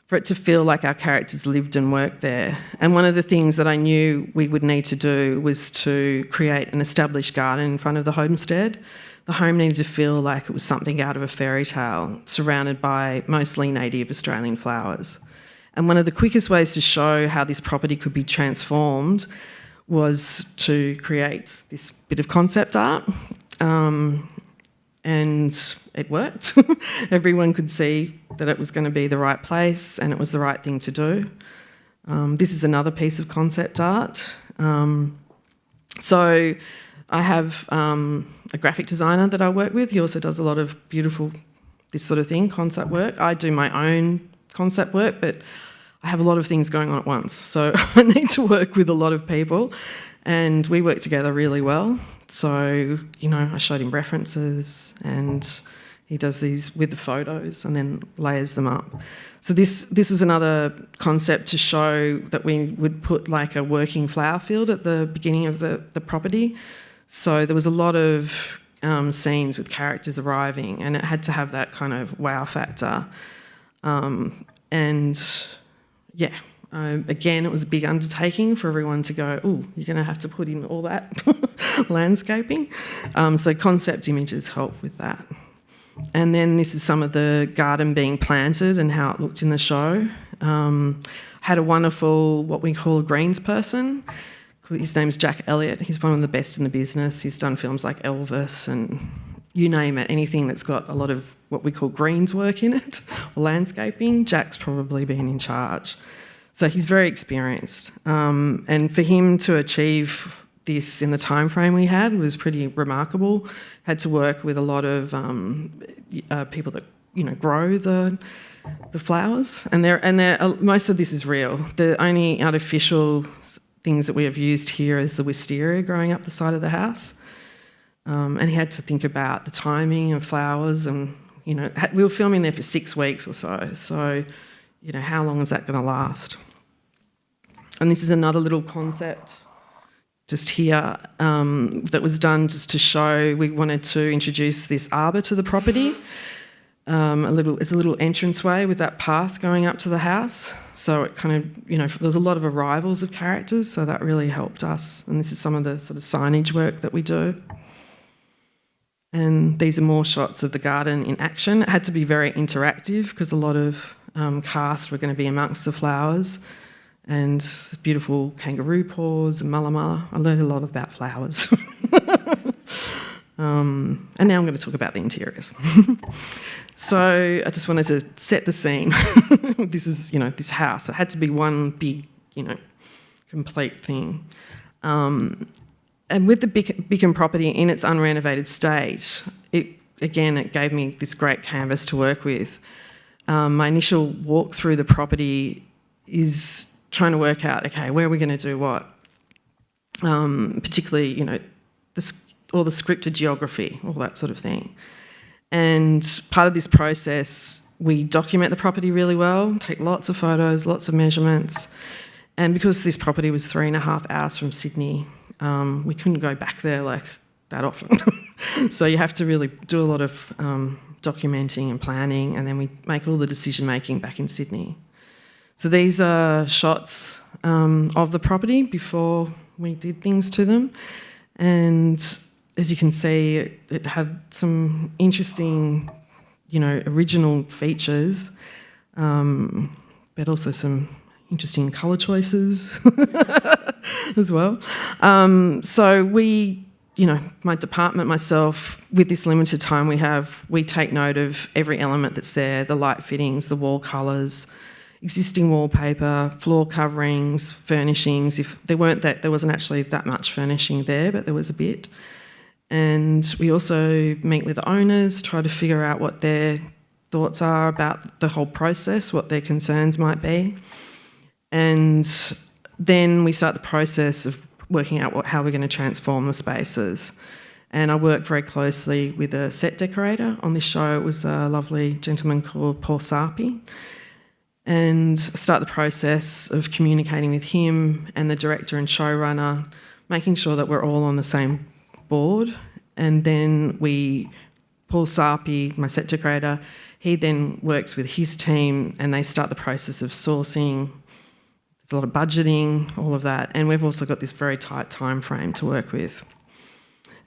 for it to feel like our characters lived and worked there. And one of the things that I knew we would need to do was to create an established garden in front of the homestead. The home needed to feel like it was something out of a fairy tale, surrounded by mostly native Australian flowers. And one of the quickest ways to show how this property could be transformed was to create this bit of concept art. And it worked. Everyone could see that it was going to be the right place and it was the right thing to do. This is another piece of concept art. So I have a graphic designer that I work with. He also does a lot of beautiful, this sort of thing, concept work. I do my own concept work, but I have a lot of things going on at once. So I need to work with a lot of people. And we worked together really well. So, I showed him references and he does these with the photos and then layers them up. So this was another concept to show that we would put like a working flower field at the beginning of the property. So there was a lot of scenes with characters arriving, and it had to have that kind of wow factor. Again, it was a big undertaking for everyone to go, oh, you're going to have to put in all that landscaping. So concept images help with that. And then this is some of the garden being planted and how it looked in the show. Had a wonderful, what we call a greens person. His name's Jack Elliott. He's one of the best in the business. He's done films like Elvis and you name it, anything that's got a lot of what we call greens work in it, or landscaping. Jack's probably been in charge. So he's very experienced. And for him to achieve this in the time frame we had was pretty remarkable. Had to work with a lot of people that grow the flowers, and most of this is real. The only artificial things that we have used here is the wisteria growing up the side of the house, and he had to think about the timing of flowers, and we were filming there for 6 weeks or so. So how long is that going to last? And this is another little concept just here that was done just to show we wanted to introduce this arbour to the property. It's a little entranceway with that path going up to the house. So it kind of, there was a lot of arrivals of characters, so that really helped us. And this is some of the sort of signage work that we do. And these are more shots of the garden in action. It had to be very interactive because a lot of cast were going to be amongst the flowers. And beautiful kangaroo paws and mulla. I learned a lot about flowers. And now I'm going to talk about the interiors. So I just wanted to set the scene. This is, this house. It had to be one big, complete thing. And with the Bickham property in its unrenovated state, it gave me this great canvas to work with. My initial walk through the property is trying to work out, okay, where are we going to do what? Particularly, all the scripted geography, all that sort of thing. And part of this process, we document the property really well, take lots of photos, lots of measurements. And because this property was 3.5 hours from Sydney, we couldn't go back there like that often. So you have to really do a lot of documenting and planning, and then we make all the decision-making back in Sydney. So these are shots of the property before we did things to them. And as you can see, it had some interesting, original features, but also some interesting colour choices as well. So we, my department, myself, with this limited time we take note of every element that's there, the light fittings, the wall colours, existing wallpaper, floor coverings, furnishings. If there wasn't actually that much furnishing there, but there was a bit. And we also meet with the owners, try to figure out what their thoughts are about the whole process, what their concerns might be. And then we start the process of working out how we're going to transform the spaces. And I worked very closely with a set decorator on this show. It was a lovely gentleman called Paul Sarpi. And start the process of communicating with him and the director and showrunner, making sure that we're all on the same board. And then Paul Sarpi, my set decorator, he then works with his team and they start the process of sourcing. There's a lot of budgeting, all of that. And we've also got this very tight time frame to work with.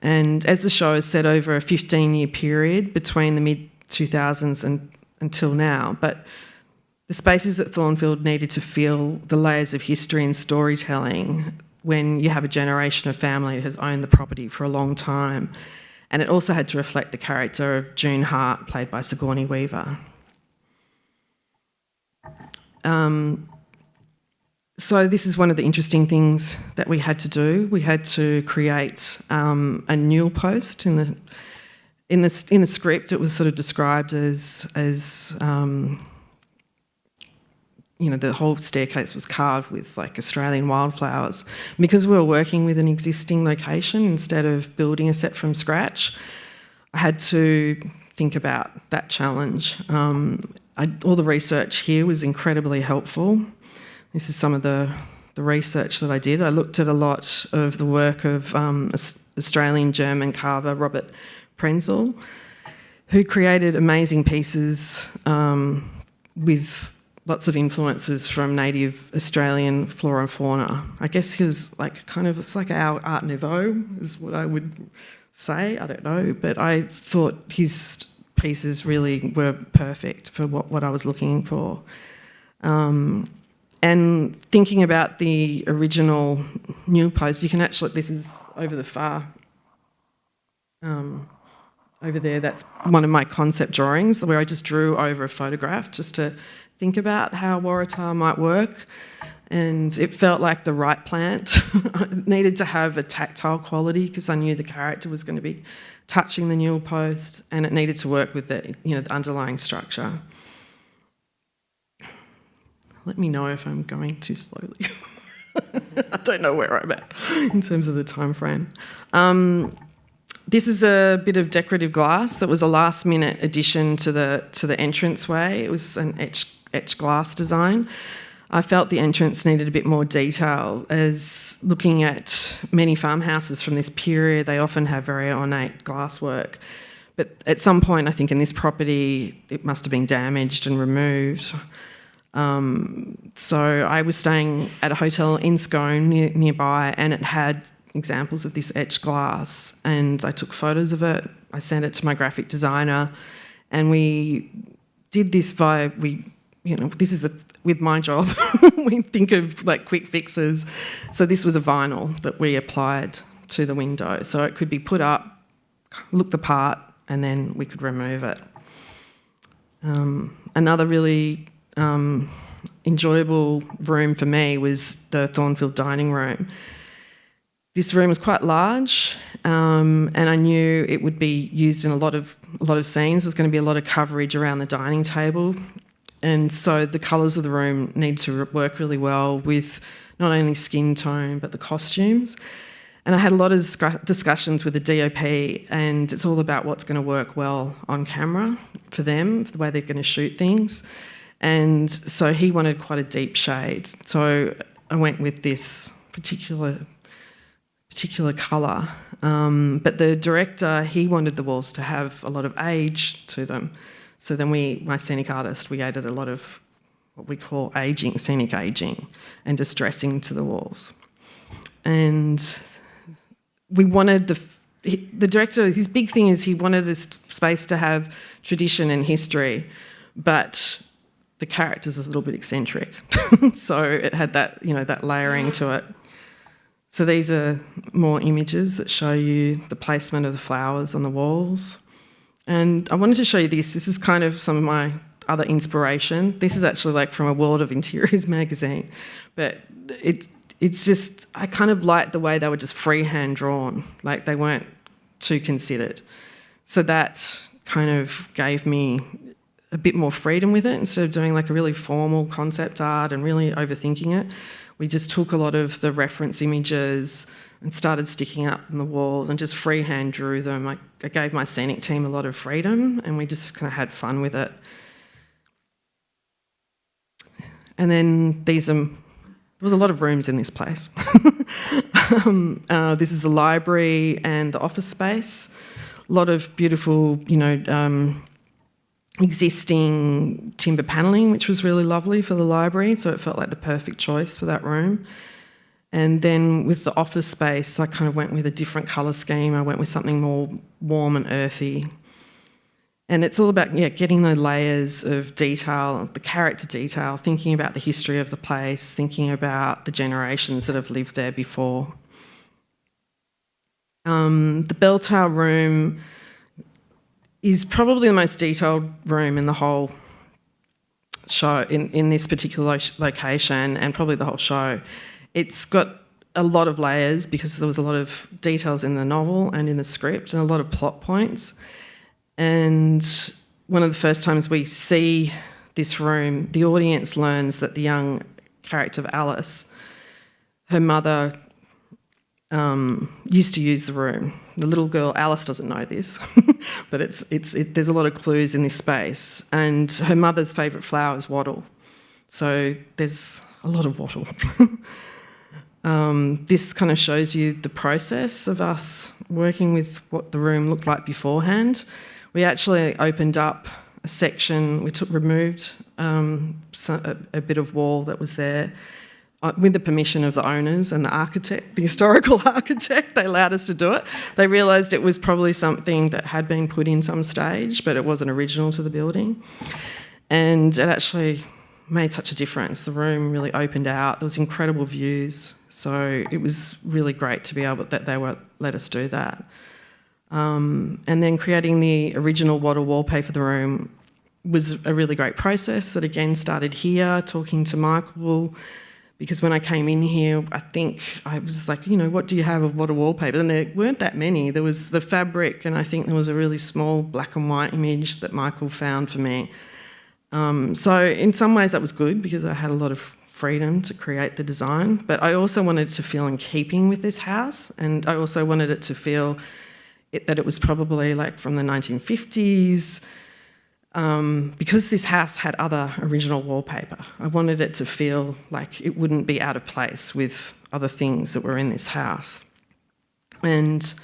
And as the show is set over a 15-year period between the mid-2000s and until now, but the spaces at Thornfield needed to feel the layers of history and storytelling when you have a generation of family that has owned the property for a long time. And it also had to reflect the character of June Hart, played by Sigourney Weaver. So this is one of the interesting things that we had to do. We had to create a newel post in the script. It was sort of described as the whole staircase was carved with like Australian wildflowers. Because we were working with an existing location instead of building a set from scratch, I had to think about that challenge. All the research here was incredibly helpful. This is some of the research that I did. I looked at a lot of the work of Australian-German carver Robert Prenzel, who created amazing pieces with lots of influences from native Australian flora and fauna. I guess he was it's like our Art Nouveau is what I would say, I don't know, but I thought his pieces really were perfect for what I was looking for. And thinking about the original new post, you can actually, this is over the far, over there, that's one of my concept drawings where I just drew over a photograph just to think about how Waratah might work. And it felt like the right plant. It needed to have a tactile quality because I knew the character was going to be touching the newel post, and it needed to work with the underlying structure. Let me know if I'm going too slowly. I don't know where I'm at in terms of the time frame. This is a bit of decorative glass that was a last-minute addition to the entranceway. It was an etched glass design. I felt the entrance needed a bit more detail, as looking at many farmhouses from this period, they often have very ornate glasswork. But at some point, I think in this property, it must have been damaged and removed. So I was staying at a hotel in Scone nearby, and it had examples of this etched glass, and I took photos of it. I sent it to my graphic designer, and we did this this is with my job, we think of like quick fixes. So this was a vinyl that we applied to the window, so it could be put up, look the part, and then we could remove it. Another really enjoyable room for me was the Thornfield dining room. This room was quite large, and I knew it would be used in a lot of scenes. There was going to be a lot of coverage around the dining table, and so the colours of the room need to work really well with not only skin tone but the costumes. And I had a lot of discussions with the DOP, and it's all about what's going to work well on camera for them, the way they're going to shoot things. And so he wanted quite a deep shade, so I went with this particular colour. But the director, he wanted the walls to have a lot of age to them. So then my scenic artist, we added a lot of what we call scenic ageing and distressing to the walls. And we wanted the director, his big thing is he wanted this space to have tradition and history, but the character's a little bit eccentric. So it had that, that layering to it. So these are more images that show you the placement of the flowers on the walls. And I wanted to show you this. This is kind of some of my other inspiration. This is actually like from a World of Interiors magazine. But it's just, I kind of liked the way they were just freehand drawn, like they weren't too considered. So that kind of gave me a bit more freedom with it. Instead of doing like a really formal concept art and really overthinking it, we just took a lot of the reference images and started sticking up on the walls and just freehand drew them. I gave my scenic team a lot of freedom, and we just kind of had fun with it. And then there was a lot of rooms in this place. This is the library and the office space. A lot of beautiful, existing timber panelling, which was really lovely for the library, so it felt like the perfect choice for that room. And then with the office space, I kind of went with a different colour scheme. I went with something more warm and earthy. And it's all about getting the layers of detail, the character detail, thinking about the history of the place, thinking about the generations that have lived there before. The bell tower room is probably the most detailed room in the whole show, in this particular location, and probably the whole show. It's got a lot of layers because there was a lot of details in the novel and in the script and a lot of plot points. And one of the first times we see this room, the audience learns that the young character of Alice, her mother used to use the room. The little girl, Alice, doesn't know this, but there's a lot of clues in this space. And her mother's favourite flower is wattle. So there's a lot of wattle. This kind of shows you the process of us working with what the room looked like beforehand. We actually opened up a section, removed a bit of wall that was there with the permission of the owners and the architect, the historical architect. They allowed us to do it. They realised it was probably something that had been put in some stage, but it wasn't original to the building. And it actually made such a difference. The room really opened out. There was incredible views. So it was really great to be able that they were let us do that. And then creating the original wattle wallpaper for the room was a really great process that again started here, talking to Michael, because when I came in here, I think I was like, what do you have of wattle wallpaper? And there weren't that many. There was the fabric, and I think there was a really small black and white image that Michael found for me. So in some ways that was good because I had a lot of freedom to create the design, but I also wanted it to feel in keeping with this house, and I also wanted it to feel that it was probably like from the 1950s, because this house had other original wallpaper. I wanted it to feel like it wouldn't be out of place with other things that were in this house. And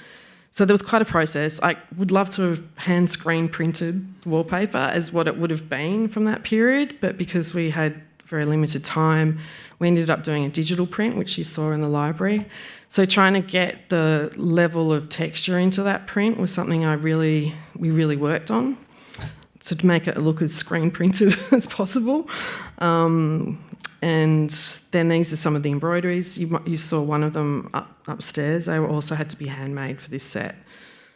so there was quite a process. I would love to have hand screen printed wallpaper as what it would have been from that period, but because we had very limited time, we ended up doing a digital print, which you saw in the library. So trying to get the level of texture into that print was something we really worked on, so to make it look as screen printed as possible. And then these are some of the embroideries. You saw one of them upstairs. They also had to be handmade for this set.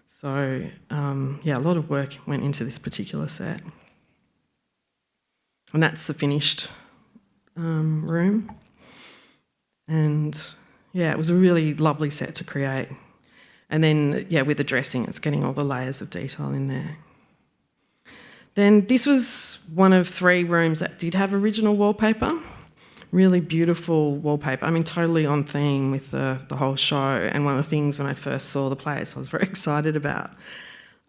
So yeah, a lot of work went into this particular set. And that's the finished room. And yeah, it was a really lovely set to create. And then, yeah, with the dressing, it's getting all the layers of detail in there. Then this was one of 3 rooms that did have original wallpaper. Really beautiful wallpaper. I mean, totally on theme with the whole show. And one of the things when I first saw the place I was very excited about.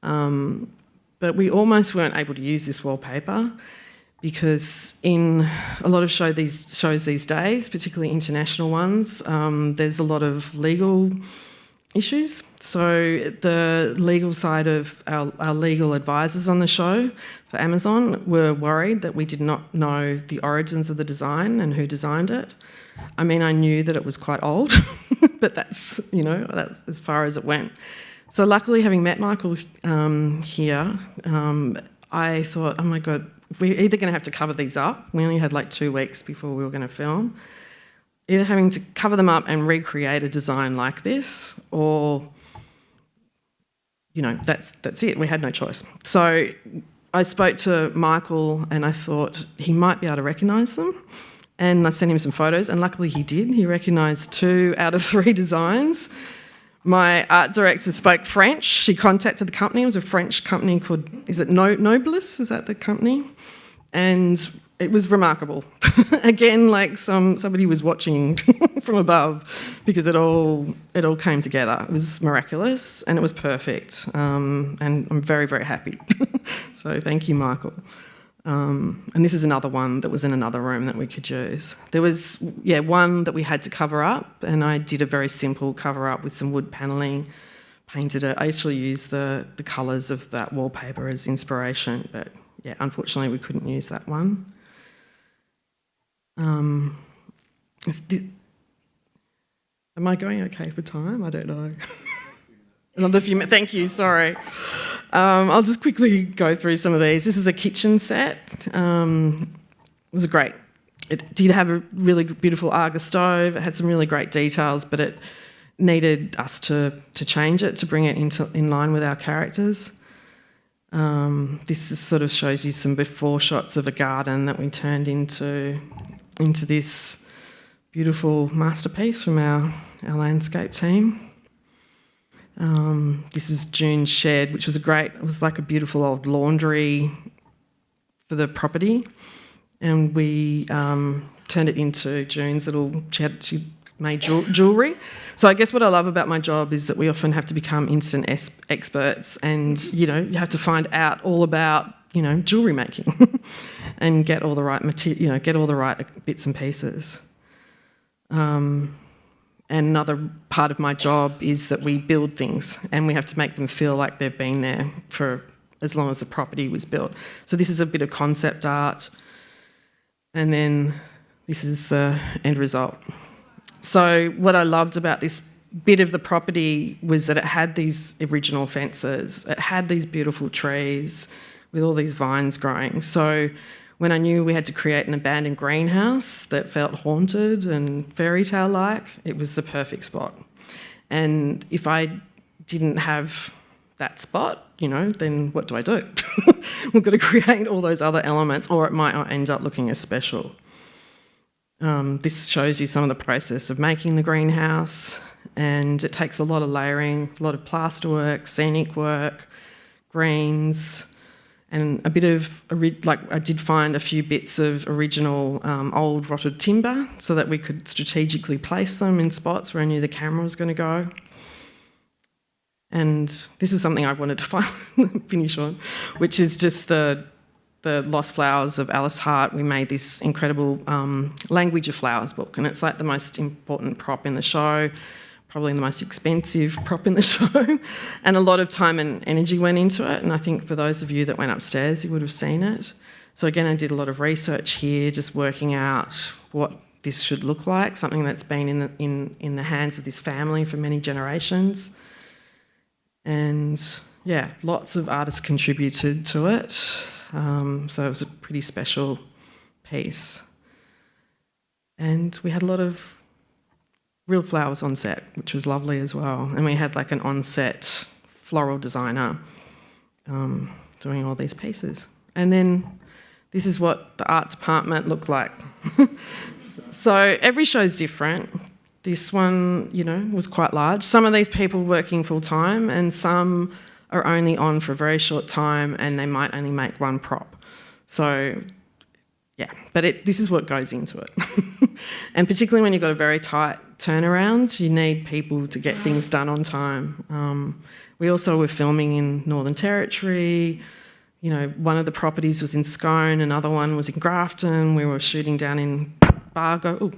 But we almost weren't able to use this wallpaper because in a lot of shows these days, particularly international ones, there's a lot of legal issues. So the legal side of our legal advisors on the show for Amazon were worried that we did not know the origins of the design and who designed it. I mean, I knew that it was quite old, but that's as far as it went. So luckily, having met Michael here, I thought, oh my God, we're either going to have to cover these up. We only had like 2 weeks before we were going to film. Either having to cover them up and recreate a design like this, or, that's it. We had no choice. So I spoke to Michael and I thought he might be able to recognise them. And I sent him some photos, and luckily he did. He recognised 2 out of 3 designs. My art director spoke French. She contacted the company. It was a French company called, is it Nobles? Is that the company? And it was remarkable. Again, like somebody was watching from above, because it all came together. It was miraculous and it was perfect. And I'm very, very happy. So thank you, Michael. And this is another one that was in another room that we could use. There was, one that we had to cover up, and I did a very simple cover up with some wood panelling, painted it. I actually used the colours of that wallpaper as inspiration, but yeah, unfortunately we couldn't use that one. Am I going okay for time? I don't know. Another few minutes. Thank you, sorry. I'll just quickly go through some of these. This is a kitchen set. It was great. It did have a really beautiful Arga stove. It had some really great details, but it needed us to change it, to bring it in line with our characters. This sort of shows you some before shots of a garden that we turned into this beautiful masterpiece from our landscape team. This was June's shed, which was it was like a beautiful old laundry for the property, and we turned it into June's little... She made jewellery. So I guess what I love about my job is that we often have to become instant experts, and, you know, you have to find out all about, you know, jewellery making and get all the right material, you know, get all the right bits and pieces. And another part of my job is that we build things, and we have to make them feel like they've been there for as long as the property was built. So this is a bit of concept art, and then this is the end result. So what I loved about this bit of the property was that it had these original fences, it had these beautiful trees with all these vines growing. So when I knew we had to create an abandoned greenhouse that felt haunted and fairy tale-like, it was the perfect spot. And if I didn't have that spot, you know, then what do I do? We've got to create all those other elements, or it might not end up looking as special. This shows you some of the process of making the greenhouse, and it takes a lot of layering, a lot of plasterwork, scenic work, greens, and a bit of, I did find a few bits of original old rotted timber so that we could strategically place them in spots where I knew the camera was going to go. And this is something I wanted to finish on, which is just the Lost Flowers of Alice Hart. We made this incredible Language of Flowers book, and it's like the most important prop in the show, probably the most expensive prop in the show, and a lot of time and energy went into it, and I think for those of you that went upstairs, you would have seen it. So again, I did a lot of research here, just working out what this should look like, something that's been in the hands of this family for many generations. And yeah, lots of artists contributed to it, so it was a pretty special piece. And we had a lot of real flowers on set, which was lovely as well. And we had like an on-set floral designer doing all these pieces. And then this is what the art department looked like. So every show's different. This one, you know, was quite large. Some of these people working full-time, and some are only on for a very short time, and they might only make one prop. So yeah, but this is what goes into it. And particularly when you've got a very tight turnaround, you need people to get things done on time. We also were filming in Northern Territory. You know, one of the properties was in Scone, another one was in Grafton. We were shooting down in Bargo.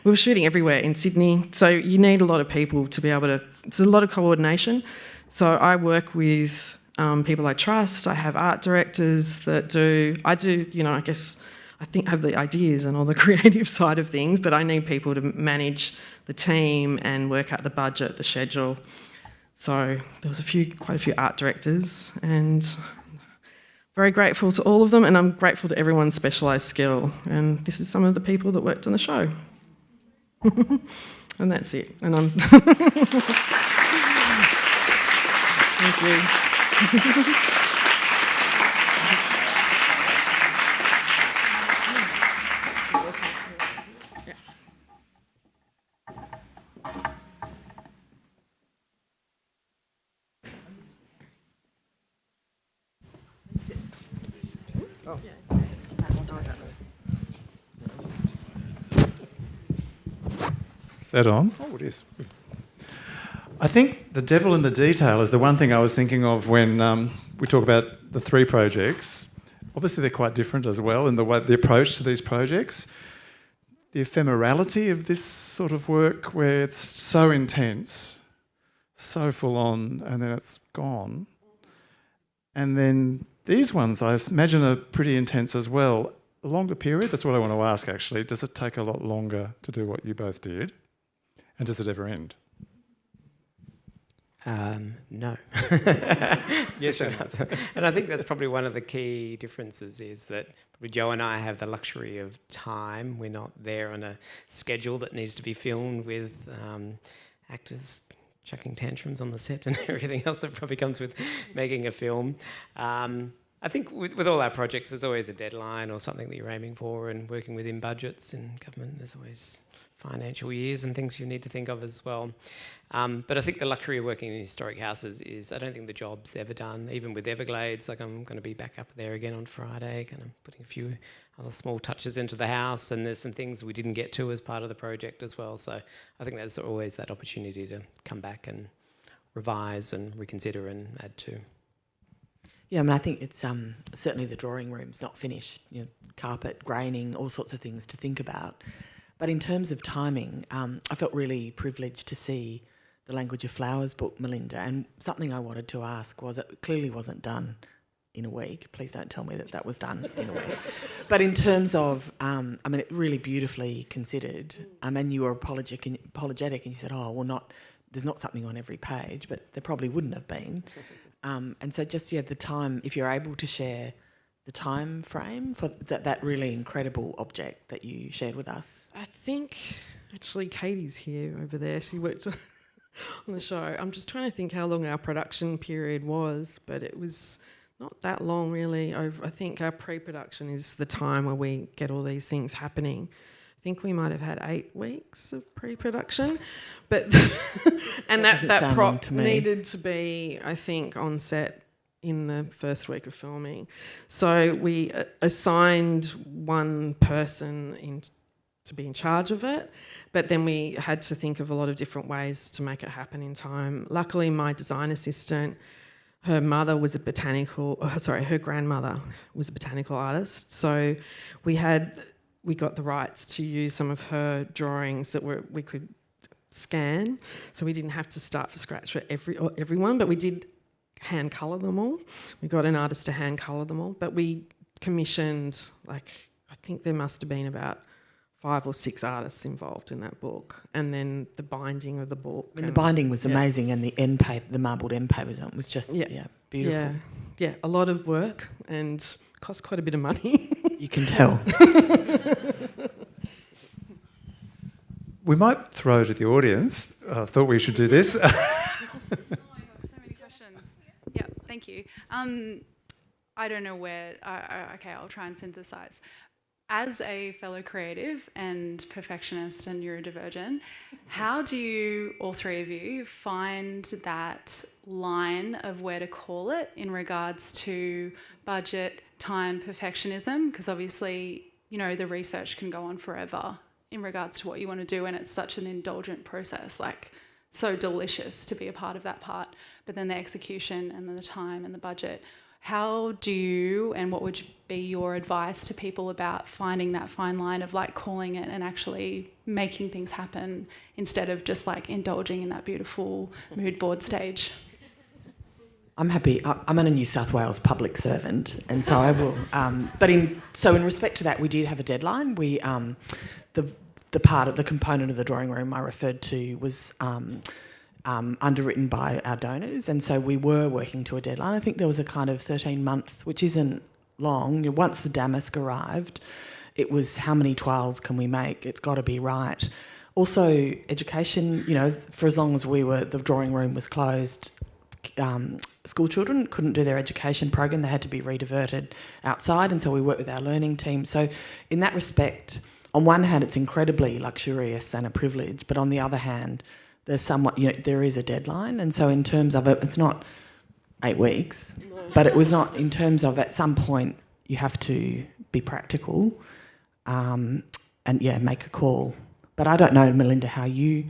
We were shooting everywhere in Sydney. So you need a lot of people to be able to... It's a lot of coordination. So I work with people I trust. I have art directors that do... I do, you know, I guess... I think have the ideas and all the creative side of things, but I need people to manage the team and work out the budget, the schedule. So there was quite a few art directors, and very grateful to all of them, and I'm grateful to everyone's specialised skill. And this is some of the people that worked on the show. And that's it. And I'm... Thank you. Is that on? Oh, it is. I think the devil in the detail is the one thing I was thinking of when we talk about the three projects. Obviously, they're quite different as well in the approach to these projects. The ephemerality of this sort of work, where it's so intense, so full on, and then it's gone. And then these ones, I imagine, are pretty intense as well. A longer period? That's what I want to ask, actually. Does it take a lot longer to do what you both did? And does it ever end? No. Yes, and I think that's probably one of the key differences, is that probably Joe and I have the luxury of time. We're not there on a schedule that needs to be filmed with actors chucking tantrums on the set and everything else that probably comes with making a film. I think with all our projects, there's always a deadline or something that you're aiming for, and working within budgets in government, there's always financial years and things you need to think of as well. But I think the luxury of working in historic houses is I don't think the job's ever done. Even with Everglades, like I'm going to be back up there again on Friday, kind of putting a few other small touches into the house, and there's some things we didn't get to as part of the project as well. So I think there's always that opportunity to come back and revise and reconsider and add to. Yeah, I mean, I think it's certainly the drawing room's not finished. You know, carpet, graining, all sorts of things to think about. But in terms of timing, I felt really privileged to see the Language of Flowers book, Melinda, and something I wanted to ask was it clearly wasn't done in a week. Please don't tell me that that was done in a week. But in terms of, I mean, it really beautifufully considered, and you were apologetic and you said, oh, well, there's not something on every page, but there probably wouldn't have been. And so just, the time, if you're able to share the time frame for that really incredible object that you shared with us. I think, actually, Katie's here over there. She worked on the show. I'm just trying to think how long our production period was, but it was not that long, really. I think our pre-production is the time where we get all these things happening. I think we might have had 8 weeks of pre-production, but and that prop needed to be, I think, on set in the first week of filming. So we assigned one person to be in charge of it, but then we had to think of a lot of different ways to make it happen in time. Luckily, my design assistant, her grandmother was a botanical artist, so we got the rights to use some of her drawings that we could scan, so we didn't have to start from scratch for everyone, but we did hand colour them all. We got an artist to hand colour them all, but we commissioned, I think there must have been about 5 or 6 artists involved in that book, and then the binding of the book. And the binding was amazing, and the end paper, the marbled end paper, was just beautiful. Yeah, a lot of work and cost quite a bit of money. You can tell. We might throw to the audience. I thought we should do this. Oh my gosh, so many questions. Yeah, thank you. I don't know where. Okay, I'll try and synthesize. As a fellow creative and perfectionist and neurodivergent, how do you, all three of you, find that line of where to call it in regards to budget, time, perfectionism? Because obviously, the research can go on forever in regards to what you want to do, and it's such an indulgent process, so delicious to be a part of that part. But then the execution and then the time and the budget. How do you, and what would be your advice to people about finding that fine line of calling it and actually making things happen instead of just indulging in that beautiful mood board stage? I'm happy. I'm a New South Wales public servant, and so I will. But in respect to that, we did have a deadline. We the component of the drawing room I referred to was underwritten by our donors, and so we were working to a deadline. I think there was a kind of 13-month, which isn't long. Once the damask arrived, it was how many toiles can we make? It's got to be right. Also, education. For as long as the drawing room was closed. School children couldn't do their education program. They had to be rediverted outside, and so we worked with our learning team. So in that respect, on one hand, it's incredibly luxurious and a privilege, but on the other hand, there's there is a deadline. And so in terms of it, it's not 8 weeks, but it was not in terms of at some point you have to be practical and make a call. But I don't know, Melinda, how you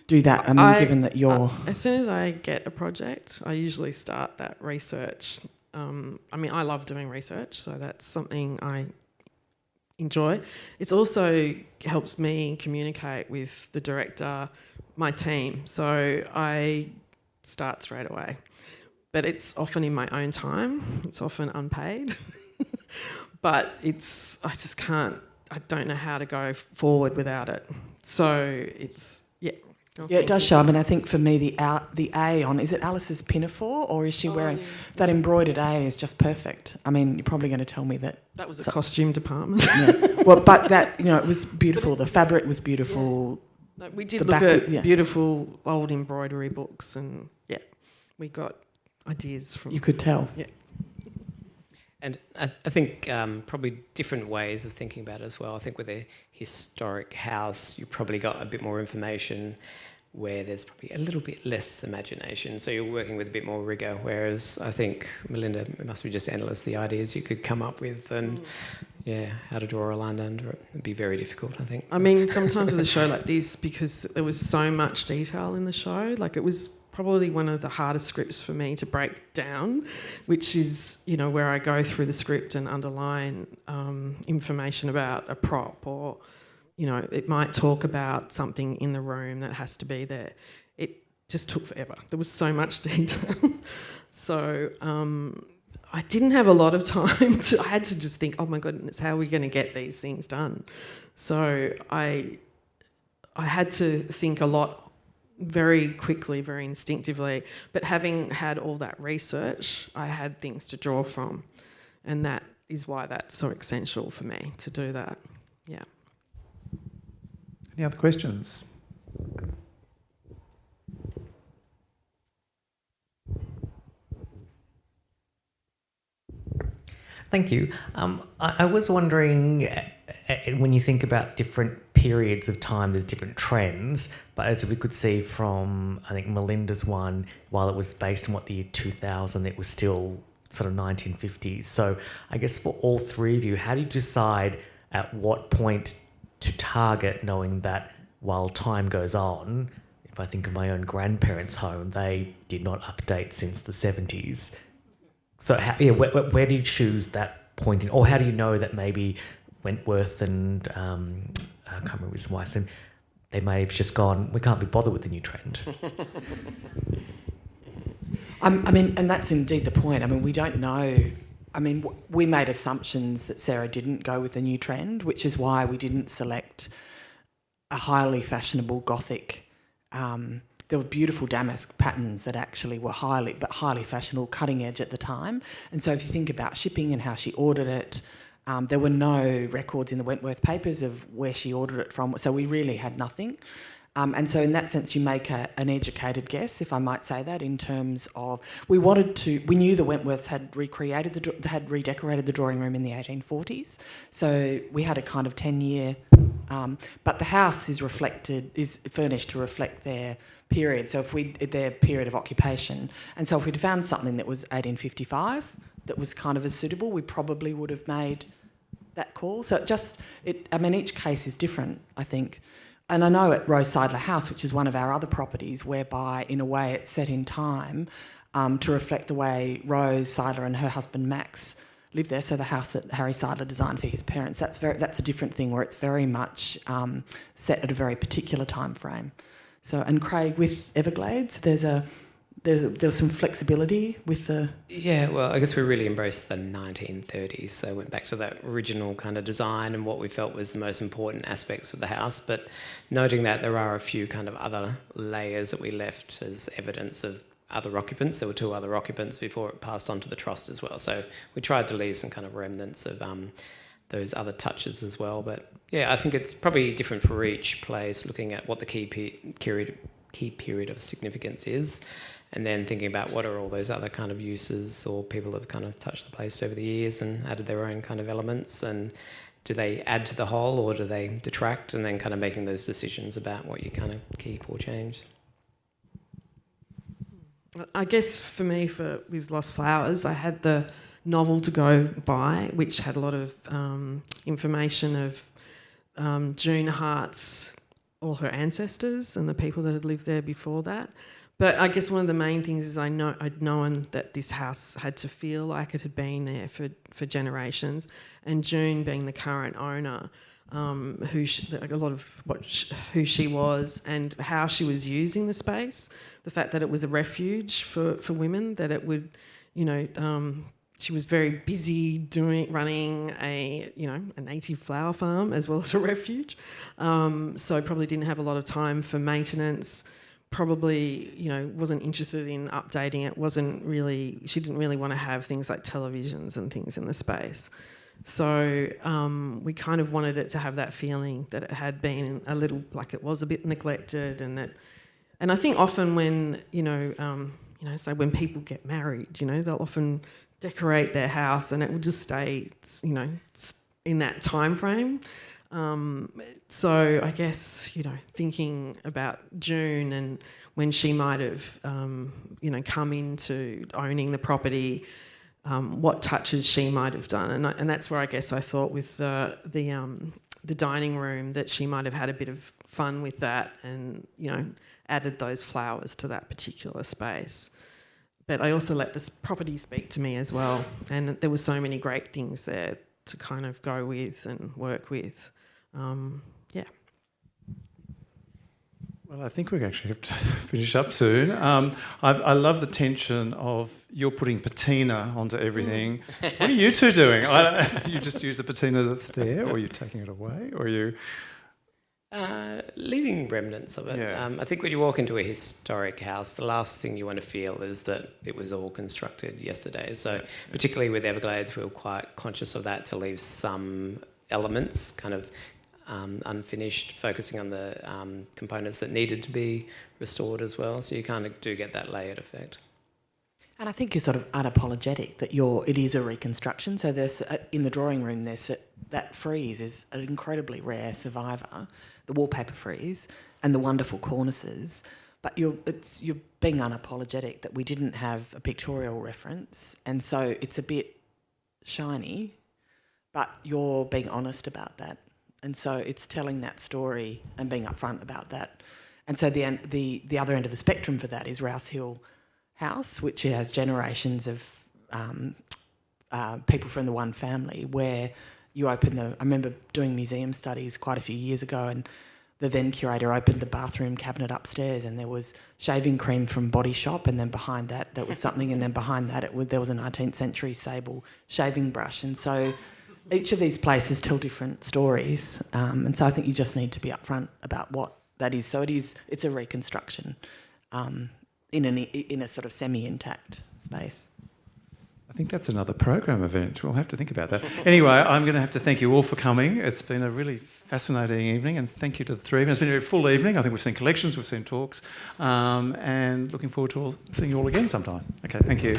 do that. Given that you're... as soon as I get a project, I usually start that research. I love doing research, so that's something I enjoy. It also helps me communicate with the director, my team, so I start straight away. But it's often in my own time. It's often unpaid. But I don't know how to go forward without it. So it's, it does show. I think for me, the A on, is it Alice's pinafore, or is she wearing that embroidered A is just perfect. You're probably going to tell me that. That was a costume department. Yeah. Well, but that, it was beautiful. The fabric was beautiful. Yeah. We did look at beautiful old embroidery books, and we got ideas from... You could tell. Yeah. And I think probably different ways of thinking about it as well. I think with a historic house, you probably got a bit more information where there's probably a little bit less imagination. So you're working with a bit more rigour, whereas I think, Melinda, it must be just endless, the ideas you could come up with and, how to draw a line under it. It'd be very difficult, I think. I mean, sometimes with a show like this, because there was so much detail in the show, like it was probably one of the hardest scripts for me to break down, which is, where I go through the script and underline information about a prop, or, it might talk about something in the room that has to be there. It just took forever. There was so much detail. So I didn't have a lot of time I had to just think, oh my goodness, how are we going to get these things done? So I had to think a lot, very quickly, very instinctively, but having had all that research, I had things to draw from, and that is why that's so essential for me to do that. Yeah. Any other questions? Thank you. I was wondering, when you think about different periods of time, there's different trends, but as we could see from, I think, Melinda's one, while it was based on the year 2000, it was still sort of 1950s. So I guess for all three of you, how do you decide at what point to target, knowing that while time goes on, if I think of my own grandparents' home, they did not update since the 70s. So where do you choose that point in, or how do you know that maybe Wentworth and I can't remember his wife's name, they may have just gone, we can't be bothered with the new trend. And that's indeed the point. We don't know. We made assumptions that Sarah didn't go with the new trend, which is why we didn't select a highly fashionable Gothic. There were beautiful damask patterns that actually were highly fashionable, cutting edge at the time. And so if you think about shipping and how she ordered it, there were no records in the Wentworth papers of where she ordered it from, so we really had nothing. And so in that sense, you make an educated guess, if I might say that, in terms of we knew the Wentworths had redecorated the drawing room in the 1840s, so we had a kind of 10-year. But the house is furnished to reflect their period. So their period of occupation, and so if we'd found something that was 1855 that was kind of as suitable, we probably would have made that call. So each case is different, I think. And I know at Rose Seidler House, which is one of our other properties, whereby in a way it's set in time to reflect the way Rose Seidler and her husband Max lived there. So the house that Harry Seidler designed for his parents, that's a different thing, where it's very much set at a very particular time frame. So, and Craig, with Everglades, there's some flexibility with the... Yeah, well, I guess we really embraced the 1930s, so went back to that original kind of design and what we felt was the most important aspects of the house, but noting that there are a few kind of other layers that we left as evidence of other occupants. There were 2 other occupants before it passed on to the trust as well, so we tried to leave some kind of remnants of those other touches as well. But yeah, I think it's probably different for each place, looking at what the key period of significance is, and then thinking about what are all those other kind of uses, or people have kind of touched the place over the years and added their own kind of elements, and do they add to the whole or do they detract, and then kind of making those decisions about what you kind of keep or change. I guess for me, with Lost Flowers, I had the novel to go by, which had a lot of information of June Hart's, all her ancestors and the people that had lived there before that. But I guess one of the main things is I'd known that this house had to feel like it had been there for generations, and June being the current owner, who she was and how she was using the space, the fact that it was a refuge for women, that it would, she was very busy running a native flower farm as well as a refuge, so probably didn't have a lot of time for maintenance. Probably, wasn't interested in updating it. She didn't really want to have things like televisions and things in the space. So we kind of wanted it to have that feeling that it had been a little, like it was a bit neglected, and I think often when, so when people get married, they'll often decorate their house, and it would just stay, in that time frame. So I guess, thinking about June and when she might have, come into owning the property, what touches she might have done, and that's where I guess I thought with the dining room that she might have had a bit of fun with that, and added those flowers to that particular space. But I also let this property speak to me as well, and there were so many great things there to kind of go with and work with. Yeah. Well, I think we actually have to finish up soon. I love the tension of you're putting patina onto everything. What are you two doing? You just use the patina that's there, or are you taking it away, or are you... Leaving remnants of it. Yeah. I think when you walk into a historic house, the last thing you want to feel is that it was all constructed yesterday. So particularly with Everglades, we were quite conscious of that, to leave some elements kind of unfinished, focusing on the components that needed to be restored as well. So you kind of do get that layered effect. And I think you're sort of unapologetic that it is a reconstruction. So there's in the drawing room, that frieze is an incredibly rare survivor, the wallpaper frieze and the wonderful cornices. But you're being unapologetic that we didn't have a pictorial reference, and so it's a bit shiny, but you're being honest about that. And so it's telling that story and being upfront about that. And so the other end of the spectrum for that is Rouse Hill House, which has generations of people from the one family, where you open I remember doing museum studies quite a few years ago, and the then curator opened the bathroom cabinet upstairs, and there was shaving cream from Body Shop, and then behind that there was something, and then behind that there was a 19th century sable shaving brush. And so each of these places tell different stories, and so I think you just need to be upfront about what that is. So it's a reconstruction in a sort of semi-intact space. I think that's another program event. We'll have to think about that. Anyway, I'm going to have to thank you all for coming. It's been a really fascinating evening, and thank you to the three of you. It's been a very full evening. I think we've seen collections, we've seen talks, and looking forward to seeing you all again sometime. Okay, thank you.